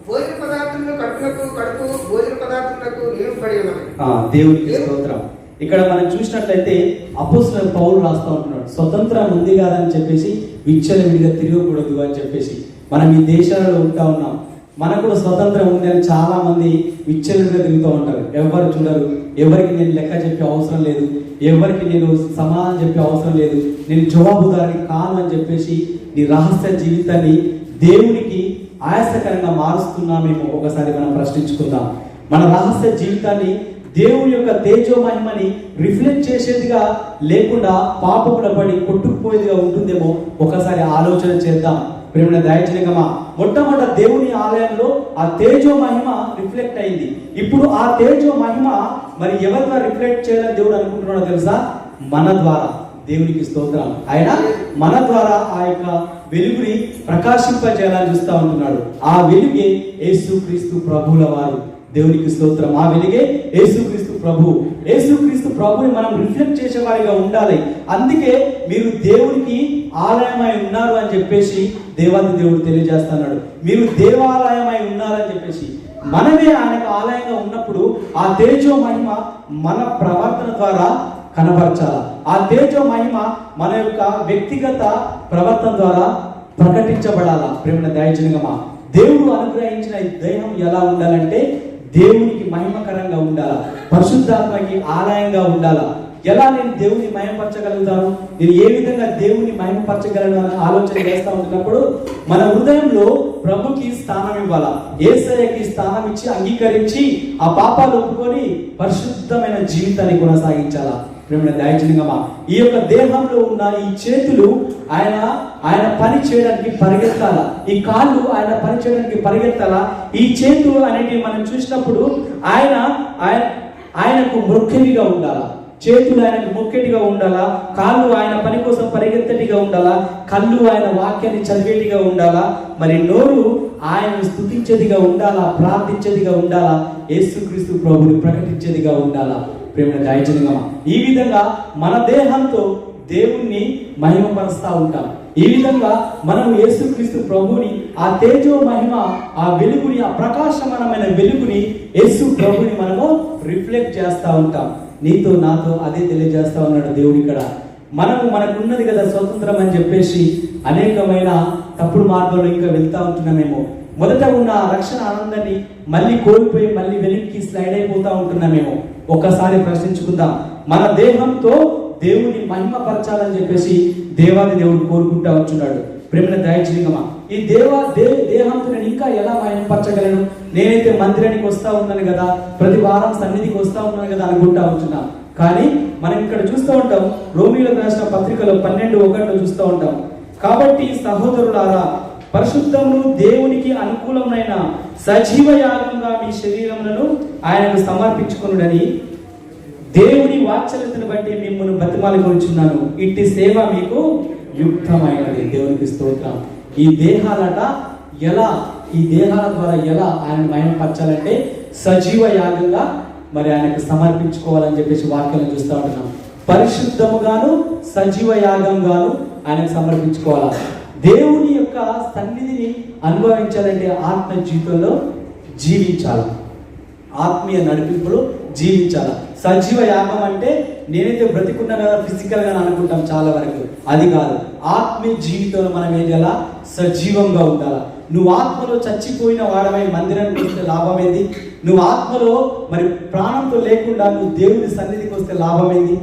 S8: భోజన పదార్థములు కడుపు భోజన పదార్థములకు నియమపడి ఉన్నాను.
S7: దేవునికి స్తోత్రం. ఇక్కడ మనం చూసినట్లయితే అపోస్తలుడైన పౌలు రాస్తూ ఉంటున్నాడు, స్వతంత్రం ఉంది కాదని చెప్పేసి విచ్చలవిడిగా తిరగకూడదు అని చెప్పేసి. మనం ఈ దేశాలలో ఉంటా ఉన్నాం, మనకు కూడా స్వతంత్రం ఉంది అని చాలా మంది విచ్చలవిడిగా తిరుగుతూ ఉంటారు. ఎవరు చూడరు, ఎవరికి నేను లెక్క చెప్పే అవసరం లేదు, ఎవరికి నేను సమాధానం చెప్పే అవసరం లేదు, నేను జవాబుదారికి కాను అని చెప్పేసి నీ రహస్య జీవితాన్ని దేవునికి ఆయాసకరంగా మారుస్తున్నామేమో ఒకసారి మనం ప్రశ్నించుకుందాం. మన రహస్య జీవితాన్ని దేవుని యొక్క తేజో మహిమని రిఫ్లెక్ట్ చేసేదిగా లేకుండా పాపముల పడి కొట్టుకుపోయేదిగా ఉంటుందేమో ఒకసారి ఆలోచన చేద్దాం. ప్రేమ దయచనంగమా, మొట్టమొదట దేవుని ఆలయంలో ఆ తేజో మహిమ రిఫ్లెక్ట్ అయింది. ఇప్పుడు ఆ తేజో మహిమ మరి ఎవరి ద్వారా రిఫ్లెక్ట్ చేయాలని దేవుడు అనుకుంటున్నాడో తెలుసా? మన ద్వారా. దేవునికి స్తోత్రం. ఆయన మన ద్వారా ఆ యొక్క వెలుగుని ప్రకాశింపజేయాలని చూస్తూ ఉంటున్నాడు. ఆ వెలుగే యేసుక్రీస్తు ప్రభువుల వారు. దేవునికి స్తోత్రం. ఆ వెలుగే యేసుక్రీస్తు ప్రభు. యేసుక్రీస్తు ప్రభుని మనం రిఫ్లెక్ట్ చేసే వారిగా ఉండాలి. అందుకే మీరు దేవునికి ఆలయమై ఉన్నారు అని చెప్పేసి దేవాది దేవుడు తెలియజేస్తున్నాడు. మీరు దేవాలయమై ఉన్నారని చెప్పేసి మనమే ఆయనకు ఆలయంగా ఉన్నప్పుడు ఆ తేజో మహిమ మన ప్రవర్తన ద్వారా కనబరచాలి. ఆ తేజో మహిమ మన యొక్క వ్యక్తిగత ప్రవర్తన ద్వారా ప్రకటించబడాలా. ప్రేమ దయచనంగమా, దేవుడు అనుగ్రహించిన ఈ దేహం ఎలా ఉండాలంటే దేవునికి మహిమకరంగా ఉండాలా, పరిశుద్ధాత్మకి ఆలయంగా ఉండాలా. ఎలా నేను దేవుని మహిమపరచగలుగుతాను, నేను ఏ విధంగా దేవుని మహిమపరచగలను అని ఆలోచన చేస్తూ ఉంటున్నప్పుడు మన హృదయంలో ప్రభుకి స్థానం ఇవ్వాలా. యేసయ్యకి స్థానం ఇచ్చి అంగీకరించి ఆ పాపాలు ఒప్పుకొని పరిశుద్ధమైన జీవితాన్ని కొనసాగించాలా. ప్రేమ దయచనంగమా, ఈ యొక్క దేహంలో ఉన్న ఈ చేతులు ఆయన పని చేయడానికి పరిగెత్తాలా, ఈ కాళ్ళు ఆయన పని చేయడానికి పరిగెత్తాలా. ఈ చేతులు అనేటివి మనం చూసినప్పుడు ఆయనకు మొక్కెటిగా ఉండాలా, చేతులు ఆయనకు మొక్కెటిగా ఉండాలా, కాళ్ళు ఆయన పని కోసం పరిగెత్తటిగా ఉండాలా, కళ్ళు ఆయన వాక్యాన్ని చదివేటిగా ఉండాలా, మరి నోరు ఆయనను స్తుతించేదిగా ఉండాలా, ప్రార్థించేదిగా ఉండాలా, యేసుక్రీస్తు ప్రభుని ప్రకటించేదిగా ఉండాలా. ప్రేమ దయచనంగమా, ఈ విధంగా మన దేహంతో దేవుణ్ణి మహిమపరుస్తూ ఉంటాం. ఈ విధంగా మనం యేసుక్రీస్తు ప్రభుని ఆ తేజో మహిమ, ఆ వెలుగుని, ఆ ప్రకాశమానమైన వెలుగుని, యేసు ప్రభుని మనము రిఫ్లెక్ట్ చేస్తూ ఉంటాం. నీతో నాతో అదే తెలియజేస్తా ఉన్నాడు దేవుడు ఇక్కడ. మనకున్నది కదా స్వతంత్రం అని చెప్పేసి అనేకమైన తప్పుడు మార్గంలో ఇంకా వెళ్తా ఉంటున్నామేమో. మొదట ఉన్న రక్షణ ఆనందాన్ని మళ్ళీ కోల్పోయి మళ్ళీ వెనక్కి స్లైడ్ అయిపోతా ఉంటున్నామేమో. ఒక్కసారి ప్రశ్నించుకుందాం. మన దేహంతో దేవుని మహిమపరచాలని చెప్పేసి దేవాది దేవుడు కోరుకుంటా వచ్చున్నాడు. ప్రేమ దయచనంగమా, ఈ దేహంతో నేను ఇంకా ఎలా మహిమపరచగలను? నేనైతే మందిరానికి వస్తా ఉన్నాను కదా, ప్రతి వారం సన్నిధికి వస్తా ఉన్నాను కదా అనుకుంటా ఉంటున్నా. కానీ మనం ఇక్కడ చూస్తూ ఉంటాం, రోమీయులకు రాసిన పత్రికలో 12:1 చూస్తూ ఉంటాం. కాబట్టి సహోదరులారా, పరిశుద్ధమును దేవునికి అనుకూలమైన సజీవ యాగంగా మీ శరీరములను ఆయనకు సమర్పించుకొనుడని దేవుని వాత్సల్యతను బట్టి మిమ్మల్ని బతిమాలుకొనుచున్నాను. ఇట్టి సేవ మీకు యుక్తమైనది. దేవునికి స్తోత్రం. ఈ దేహాలట ఎలా, ఈ దేహాల ద్వారా ఎలా ఆయన మహిమపరచాలంటే సజీవ యాగంగా మరి ఆయనకు సమర్పించుకోవాలని చెప్పేసి వాక్యాలను చూస్తూ ఉంటున్నాం. పరిశుద్ధముగాను సజీవ యాగంగాను ఆయనకు సమర్పించుకోవాలా. దేవుని యొక్క సన్నిధిని అనుభవించాలంటే ఆత్మ జీవితంలో జీవించాలి, ఆత్మీయ నడిపింపులో జీవించాలి. సజీవ యాగం అంటే నేనైతే బ్రతికున్నాను కదా ఫిజికల్ గా అనుకుంటాం చాలా వరకు, అది కాదు. ఆత్మీయ జీవితంలో మనం ఏం చేయాలా? సజీవంగా ఉండాలా. నువ్వు ఆత్మలో చచ్చిపోయిన వాడమై మందిరానికి వస్తే లాభం ఏంది? నువ్వు ఆత్మలో మరి ప్రాణంతో లేకుండా నువ్వు దేవుని సన్నిధికి వస్తే లాభం ఏంది?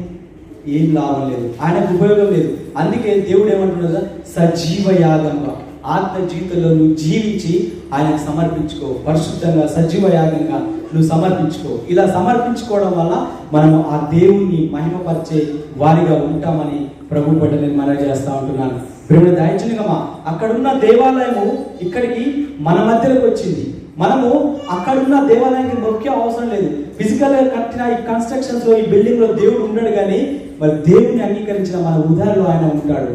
S7: ఏం లాభం లేదు, ఆయనకు ఉపయోగం లేదు. అందుకే దేవుడు ఏమంటున్నాడు? సజీవ యాగంగా ఆత్మ జీవితంలో నువ్వు జీవించి ఆయనకు సమర్పించుకో. పరిశుద్ధంగా సజీవ యాగంగా నువ్వు సమర్పించుకో. ఇలా సమర్పించుకోవడం వల్ల మనము ఆ దేవుణ్ణి మహిమపరిచే వారిగా ఉంటామని ప్రభు పట్ల నేను మనవి చేస్తా ఉంటున్నాను. ప్రేమ దయచేయగమా, అక్కడున్న దేవాలయము ఇక్కడికి మన మధ్యలోకి వచ్చింది. మనము అక్కడున్న దేవాలయానికి ముఖ్య అవసరం లేదు. ఫిజికల్ గా కట్టిన ఈ కన్స్ట్రక్షన్స్ లో, ఈ బిల్డింగ్ లో దేవుడు ఉన్నాడు, కానీ మరి దేవుని అంగీకరించిన మన హృదయాల్లో ఆయన ఉంటాడు.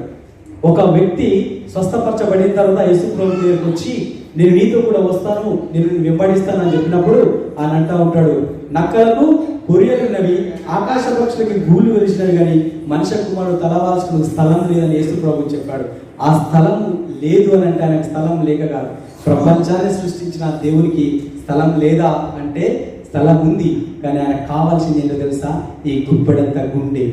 S7: ఒక వ్యక్తి స్వస్థపరచబడిన తర్వాత యేసు ప్రభు దగ్గరికి వచ్చి నేను నీతో కూడా వస్తాను, నేను వెంబడిస్తాను అని చెప్పినప్పుడు ఆయన అంటా ఉంటాడు, నక్కలకు కొరియలున్నవి, ఆకాశ పక్షులకి గూళ్ళు వెలిసినవి, కానీ మనుష్య కుమారుడు తలవాల్సిన స్థలం లేదని యేసు ప్రభు చెప్పాడు. ఆ స్థలం లేదు అని అంటే ఆయనకు స్థలం లేక కాదు. ప్రపంచాన్ని సృష్టించిన దేవునికి స్థలం లేదా అంటే స్థలం ఉంది, కానీ ఆయనకు కావాల్సింది ఏంటో తెలుసా? ఈ గుప్పెడంత గుండె.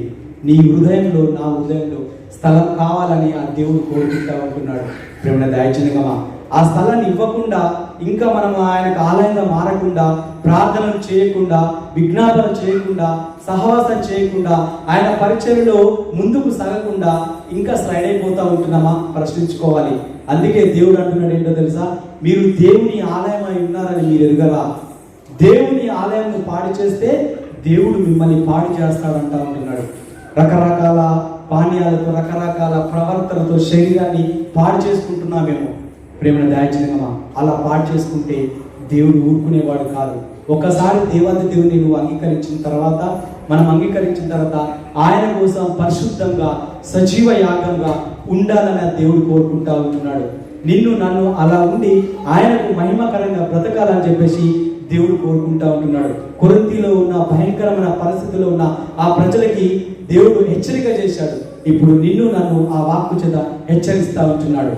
S7: నీ హృదయంలో, నా హృదయంలో స్థలం కావాలని ఆ దేవుడు కోరుకుంటా ఉంటున్నాడు. ప్రేమ దయచేయగమా, ఆ స్థలాన్ని ఇవ్వకుండా ఇంకా మనం ఆయనకు ఆలయంగా మారకుండా, ప్రార్థనలు చేయకుండా, విజ్ఞాపన చేయకుండా, సహవాసం చేయకుండా, ఆయన పరిచర్యలో ముందుకు సాగకుండా ఇంకా స్లైడ్ అయిపోతూ ఉంటున్నామా? ప్రశ్నించుకోవాలి. అందుకే దేవుడు అంటున్నాడు ఏంటో తెలుసా? మీరు దేవుని ఆలయమై ఉన్నారని మీరు ఎరుగరా? దేవుని ఆలయం పాడు చేస్తే దేవుడు మిమ్మల్ని పాడు చేస్తాడంటా ఉంటున్నాడు. రకరకాల పానీయాలతో, రకరకాల ప్రవర్తనతో శరీరాన్ని పాడు చేసుకుంటున్నామేమో. ప్రేమ దయచేయగమా, అలా పాడు చేసుకుంటే దేవుడు ఊరుకునేవాడు కాదు. ఒకసారి దేవాది దేవుని నువ్వు అంగీకరించిన తర్వాత, మనం అంగీకరించిన తర్వాత ఆయన కోసం పరిశుద్ధంగా సజీవ యాగంగా ఉండాలని దేవుడు కోరుకుంటా ఉంటున్నాడు. నిన్ను నన్ను అలా ఉండి ఆయనకు మహిమకరంగా బ్రతకాలని చెప్పేసి దేవుడు కోరుకుంటా ఉంటున్నాడు. కొరింథీలో ఉన్న భయంకరమైన పరిస్థితిలో ఉన్న ఆ ప్రజలకి దేవుడు హెచ్చరిక చేశాడు. ఇప్పుడు నిన్ను నన్ను ఆ వాక్కు చేత హెచ్చరిస్తా ఉంటున్నాడు.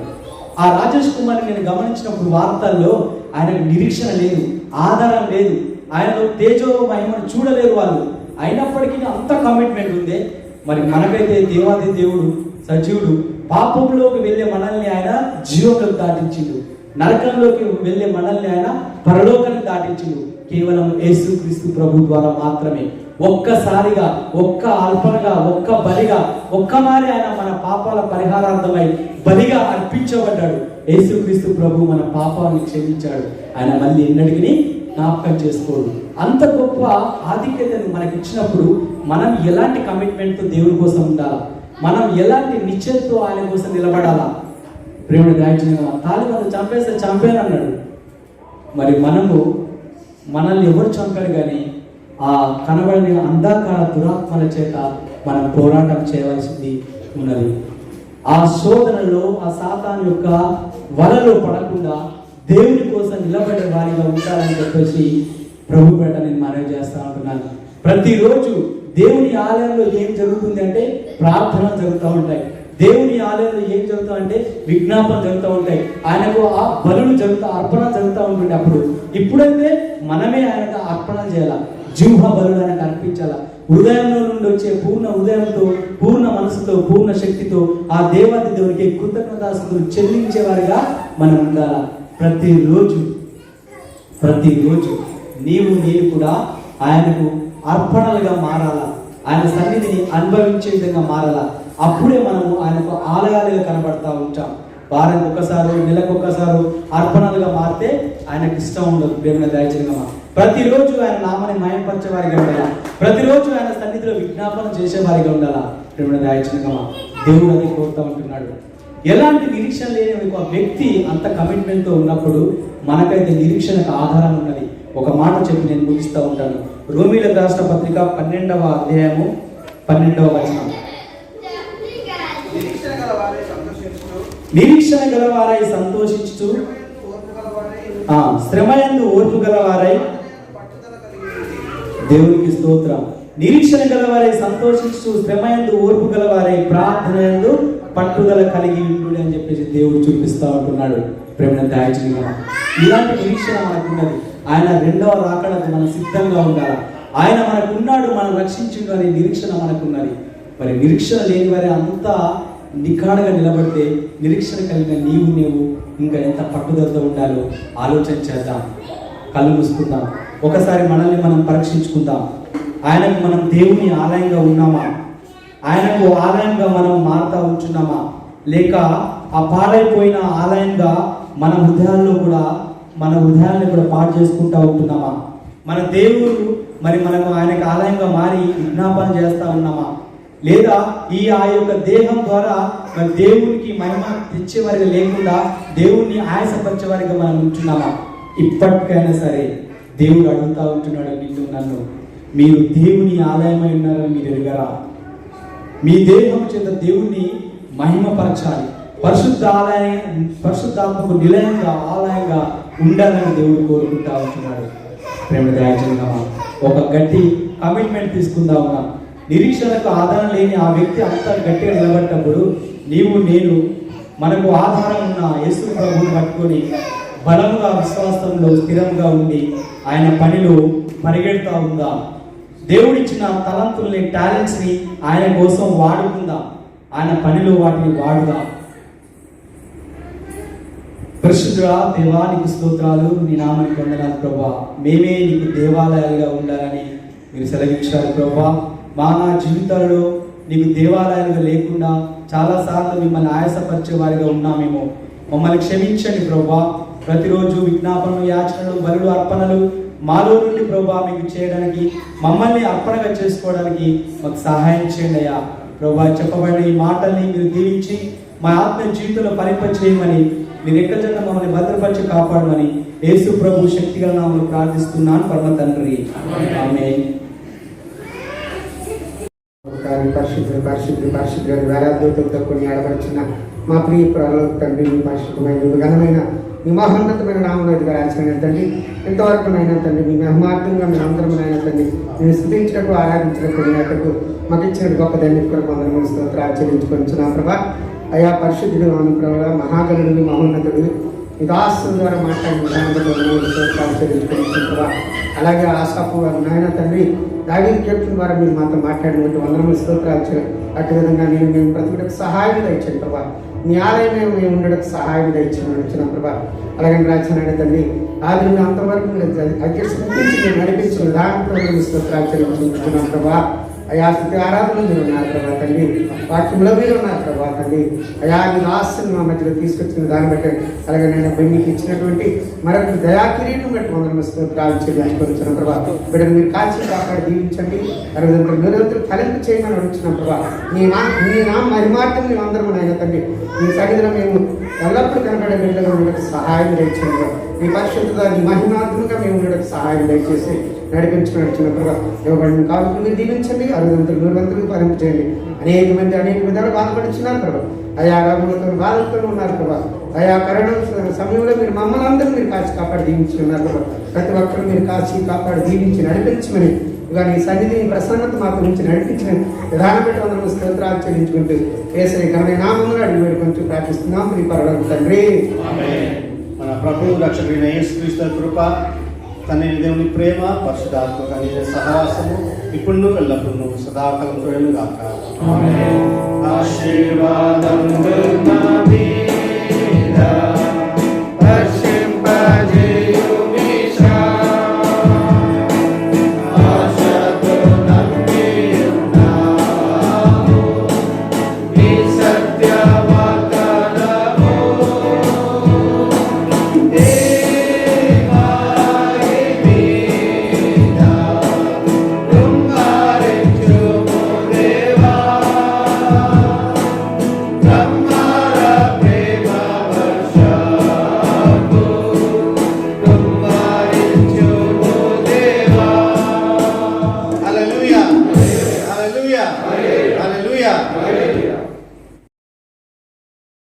S7: ఆ రాజేష్ కుమార్ని నేను గమనించినప్పుడు వార్తల్లో ఆయనకు నిరీక్షణ లేదు, ఆధారం లేదు, ఆయనలో తేజో మహిమను చూడలేరు వాళ్ళు. అయినప్పటికీ అంత కమిట్మెంట్ ఉంది. మరి మనకైతే దేవాది దేవుడు సజీవుడు. పాపంలోకి వెళ్ళే మనల్ని ఆయన జీవంలోకి దాటించిండు, నరకంలోకి వెళ్ళే మనల్ని ఆయన పరలోకాన్ని దాటించిండు. కేవలం యేసుక్రీస్తు ప్రభు ద్వారా మాత్రమే. ఒక్కసారిగా, ఒక్క అల్పనగా, ఒక్క బలిగా, ఒక్కమారి ఆయన మన పాపాల పరిహారార్థమై బలిగా అర్పించబడ్డాడు. యేసుక్రీస్తు ప్రభు మన పాపాన్ని క్షమించాడు. ఆయన మళ్ళీ ఎన్నటికీ జ్ఞాపకం చేసుకోడు. అంత గొప్ప ఆధిక్యతను మనకి ఇచ్చినప్పుడు మనం ఎలాంటి కమిట్మెంట్తో దేవుని కోసం ఉండాలా? మనం ఎలాంటి నిశ్చయంతో ఆయన కోసం నిలబడాలా? ప్రేమ దాయించిన తాలిబాను చంపేస్తే చంపేనన్నాడు. మరి మనల్ని ఎవరు చంపారు? కానీ ఆ కనబడిన అంధకార దురాత్మల చేత మనం పోరాటం చేయవలసింది ఉన్నది. ఆ శోధనలో, ఆ సాతాను యొక్క వలలో పడకుండా దేవుని కోసం నిలబడే వారిగా ఉంటారని చెప్పేసి ప్రభు పేట నేను మనవి చేస్తా ఉంటున్నాను. ప్రతిరోజు దేవుని ఆలయంలో ఏం జరుగుతుంది అంటే ప్రార్థనలు జరుగుతూ ఉంటాయి. దేవుని ఆలయంలో ఏం జరుగుతా అంటే విజ్ఞాపన జరుగుతూ ఉంటాయి. ఆయనకు ఆ బలులు అర్పణ జరుగుతూ ఉంటుంది. ఇప్పుడైతే మనమే ఆయనకు అర్పణ చేయాల, జిహ్వ బలులు ఆయనకు అర్పించాల. హృదయంలో నుండి వచ్చే పూర్ణ హృదయంతో, పూర్ణ మనసుతో, పూర్ణ శక్తితో ఆ దేవాది దేవునికి కృతజ్ఞతాస్తుతులు చెల్లించేవారిగా మనం ఉండాల. ప్రతిరోజు నేను కూడా ఆయనకు అర్పణలుగా మారాలా, ఆయన సన్నిధిని అనుభవించే విధంగా మారాలా. అప్పుడే మనము ఆయనకు ఆలయాలుగా కనబడతా ఉంటాం. వారానికి ఒకసారి, నెలకొకసారి అర్పణలుగా మారితే ఆయనకు ఇష్టం ఉండదు. ప్రేమ దయచేయగమా, ప్రతిరోజు ఆయన నామని మయంపరిచే వారిగా ఉండాలా, ప్రతిరోజు ఆయన సన్నిధిలో విజ్ఞాపన చేసే వారిగా ఉండాలా. ప్రేమ దయచేయగమా, దేవుడు అది కోరుతూ ఉంటున్నాడు. ఎలాంటి నిరీక్షణ లేని ఒక వ్యక్తి అంత కమిట్మెంట్తో ఉన్నప్పుడు మనకైతే నిరీక్షణకు ఆధారం ఉన్నది. ఒక మాట చెప్పి నేను ముగిస్తూ ఉంటాను. రోమీలకు రాసిన పత్రిక 12వ అధ్యాయము 12వ వచనం.
S8: నిరీక్షణ గల వారే సంతోషించుచు,
S7: నిరీక్షణ గలవారై సంతోషించుచు,
S8: ఓర్పు గలవారై,
S7: శ్రమయందు ఓర్పు గలవారై,
S8: పట్టుదల కలిగి ఉండి,
S7: దేవునికి స్తోత్రం. నిరీక్షణ గలవారై సంతోషించు, శ్రమయందు ఓర్పు గలవారై, ప్రార్థనయందు పట్టుదల కలిగి ఉండు అని చెప్పేసి దేవుడు చూపిస్తా ఉంటున్నాడు. ప్రేమ దయచేయండి. ఇలాంటి నిరీక్షణ మనకున్నది. ఆయన రెండవ రాకడకు మనం సిద్ధంగా ఉండాలి. ఆయన మనకున్నాడు, మనం రక్షించుడు అనే నిరీక్షణ మనకున్నది. మరి నిరీక్షణ లేని వారి అంతా నిఖాడుగా నిలబడితే నిరీక్షణ కలిగిన నీవు ఇంకా ఎంత పట్టుదలతో ఉండాలో ఆలోచన చేద్దాం. కళ్ళు మూసుకుందాం. ఒకసారి మనల్ని మనం పరీక్షించుకుందాం. ఆయనకు మనం దేవుని ఆలయంగా ఉన్నామా? ఆయనకు ఆలయంగా మనం మారుతా ఉంటున్నామా? లేక ఆ పాడైపోయిన ఆలయంగా మన హృదయాల్లో కూడా మన హృదయాన్ని కూడా పాడు చేసుకుంటూ ఉంటున్నామా? మన దేవుడు మరి మనకు ఆయనకు ఆలయంగా మారి విజ్ఞాపన చేస్తూ ఉన్నామా? లేదా ఆ యొక్క దేహం ద్వారా మరి దేవునికి మహిమ తెచ్చేవారిగా లేకుండా దేవుణ్ణి ఆయాసపరిచేవారిగా మనం ఉంటున్నామా? ఇప్పటికైనా సరే దేవుడు అడుగుతా ఉంటున్నాడు నిన్ను నన్ను, మీరు దేవుని ఆలయమై ఉన్నారని మీరు ఎరుగరా? మీ దేహం చేత దేవుణ్ణి మహిమపరచాలి. పరిశుద్ధాత్మకు నిలయంగా ఆలయంగా ఉండాలని దేవుడు కోరుకుంటా ఉంటున్నాడు. ప్రేమ దయచేయండి. ఒక గట్టి కమిట్మెంట్ తీసుకుందామా? నిరీక్షణకు ఆధారం లేని ఆ వ్యక్తి అంత గట్టిగా నిలబడ్డప్పుడు నేను మనకు ఆధారం ఉన్న యేసు ప్రభువుని పట్టుకొని బలంగా విశ్వాసంలో స్థిరంగా ఉండి ఆయన పనిలో పరిగెడుతూ ఉందాం. దేవుడిచ్చిన తలంతుల్ని, టాలెంట్స్ని ఆయన కోసం వాడుకుందాం. ఆయన పనిలో వాటిని వాడుదాం. పరిశుద్ధుడా దేవా, నీకు స్తోత్రాలు, నీ నామానికి వందనాలు ప్రభా. మేమే నీకు దేవాలయాలుగా ఉండాలని మీరు సెలవించారు ప్రభా. మా జీవితాలలో నీకు దేవాలయాలుగా లేకుండా చాలాసార్లు మిమ్మల్ని ఆయాసపరిచే వారిగా ఉన్నామేమో. మమ్మల్ని క్షమించండి ప్రభా. ప్రతిరోజు విజ్ఞాపనలు, యాచనలు, బలులు, అర్పణలు మాలో నుండి ప్రభా మీకు చేయడానికి, మమ్మల్ని అర్పణగా చేసుకోవడానికి మాకు సహాయం చేయండి అయ్యా ప్రభా. చెప్పబడిన ఈ మాటల్ని మీరు దీవించి మా ఆత్మ జీవితంలో ఫలింపచేయమని, మీరు ఎక్కడిచోట మమ్మల్ని భద్రపరిచి కాపాడమని యేసు ప్రభు శక్తిగల నామములో ప్రార్థిస్తున్నాను పరమ తండ్రి, ఆమేన్.
S8: పరిశుద్ధులు వేలాద్యూతులతో కొన్ని ఆడపడుచున్న మా ప్రియ ప్రాణుల తండ్రి, మీ పరిశుద్ధమైన ఘనమైన మీ మహోన్నతమైన నామంలో ఎదుగాల్సిన తండ్రి, ఎంతవరకు అయినా తండ్రి మీ మహమార్థంగా మీ అందరం అయినా తండ్రి నేను స్థుతించినట్టు ఆరాధించినట్టు విన్నట్టు మాకు ఇచ్చిన గొప్ప దండి కొరకు అందరం స్తోత్రాలు చెల్లించుకొనిచున్నాం ప్రభా. అయా పరిశుద్ధుడు అను ప్రభా, మహాగణుడు, మహోన్నతుడు, మీ దాసుల ద్వారా మాట్లాడిన స్తోత్రాలు చెల్లించుకొనిచున్నాం ప్రభా. అలాగే ఆశాపు నాయన తండ్రి దావీదు కీర్తన ద్వారా మీరు మాతో మాట్లాడినట్టు అందరం స్తోత్రాలు. అటు విధంగా మేము ప్రతికి సహాయం ఇచ్చాను ప్రభా. మీ ఆలయమే మేము ఉండడానికి సహాయం ఇచ్చిన ప్రభా. అలాగే రాజనాయన తండ్రి ఆది అంతవరకు మీరు నడిపించిన దాని స్తోత్రాలు చెల్లించుకుంటున్నాం ప్రభా. అయా స్థితి ఆరాధనలు మీరు ఉన్నారు ప్రభా తండ్రి, వాక్యంలో మీరు ఉన్నారు ప్రభా తండ్రి. అయా మీ ఆస్తుని మా మధ్యలో తీసుకొచ్చిన దాన్ని బట్టి, అలాగే నేను మీకు ఇచ్చినటువంటి మరొక దయాకిరీటం బట్టి వందన స్తోత్రాలు చెల్లించుకొచ్చిన ప్రభా. బిడ్డను మీరు కాల్చి కాపాడి దీవించండి. అరవై నిరంతరం తలెంపు చేయమని అడుగుతున్నాం ప్రభా. మీ మహిమార్థం మేము అందరం అయిన తండ్రి, మీ సన్నిధిలో మేము ఎల్లప్పుడూ కనబడే బిడ్డగా ఉండడానికి సహాయం దయచేయండి. మీ పరిశుద్ధత నీ మహిమార్థంగా మేము ఉండడానికి సహాయం దయచేసి నడిపించిన ప్రభా. ఇవ్వబడిన కావచ్చు మీరు దీవించండి. 600 పరింపు చేయండి. అనేక విధాలు బాధపడుచున్నారు ప్రభా. అయా రోగులతో బాధలతో ఉన్నారు ప్రభా. అయా కరోనా సమయంలో మీరు మమ్మల్ని అందరూ మీరు కాచి కాపాడి దీవించుకున్నారు ప్రభా. ప్రతి ఒక్కరు మీరు కాచి కాపాడి దీవించి నడిపించమని, ఇక నీ సన్నిధిని ప్రసన్నత మాకు నుంచి నడిపించిన విధానం పెట్టి అందరూ స్తోత్రాలు చెల్లించుకుంటూ ఏసై ఘనమైన నామములో అడిగి వేడు కొంచెం ప్రార్థిస్తున్నాం మీ పరలోక తండ్రి.
S9: మన ప్రభువు రక్షకుడైన యేసుక్రీస్తు కృప, తండ్రి దేవుని ప్రేమ, పరిశుద్ధాత్మ సహవాసము ఇప్పుడు ఎల్లప్పుడూ సదాకాలం చూడను గాక.
S3: ఆశీర్వాదం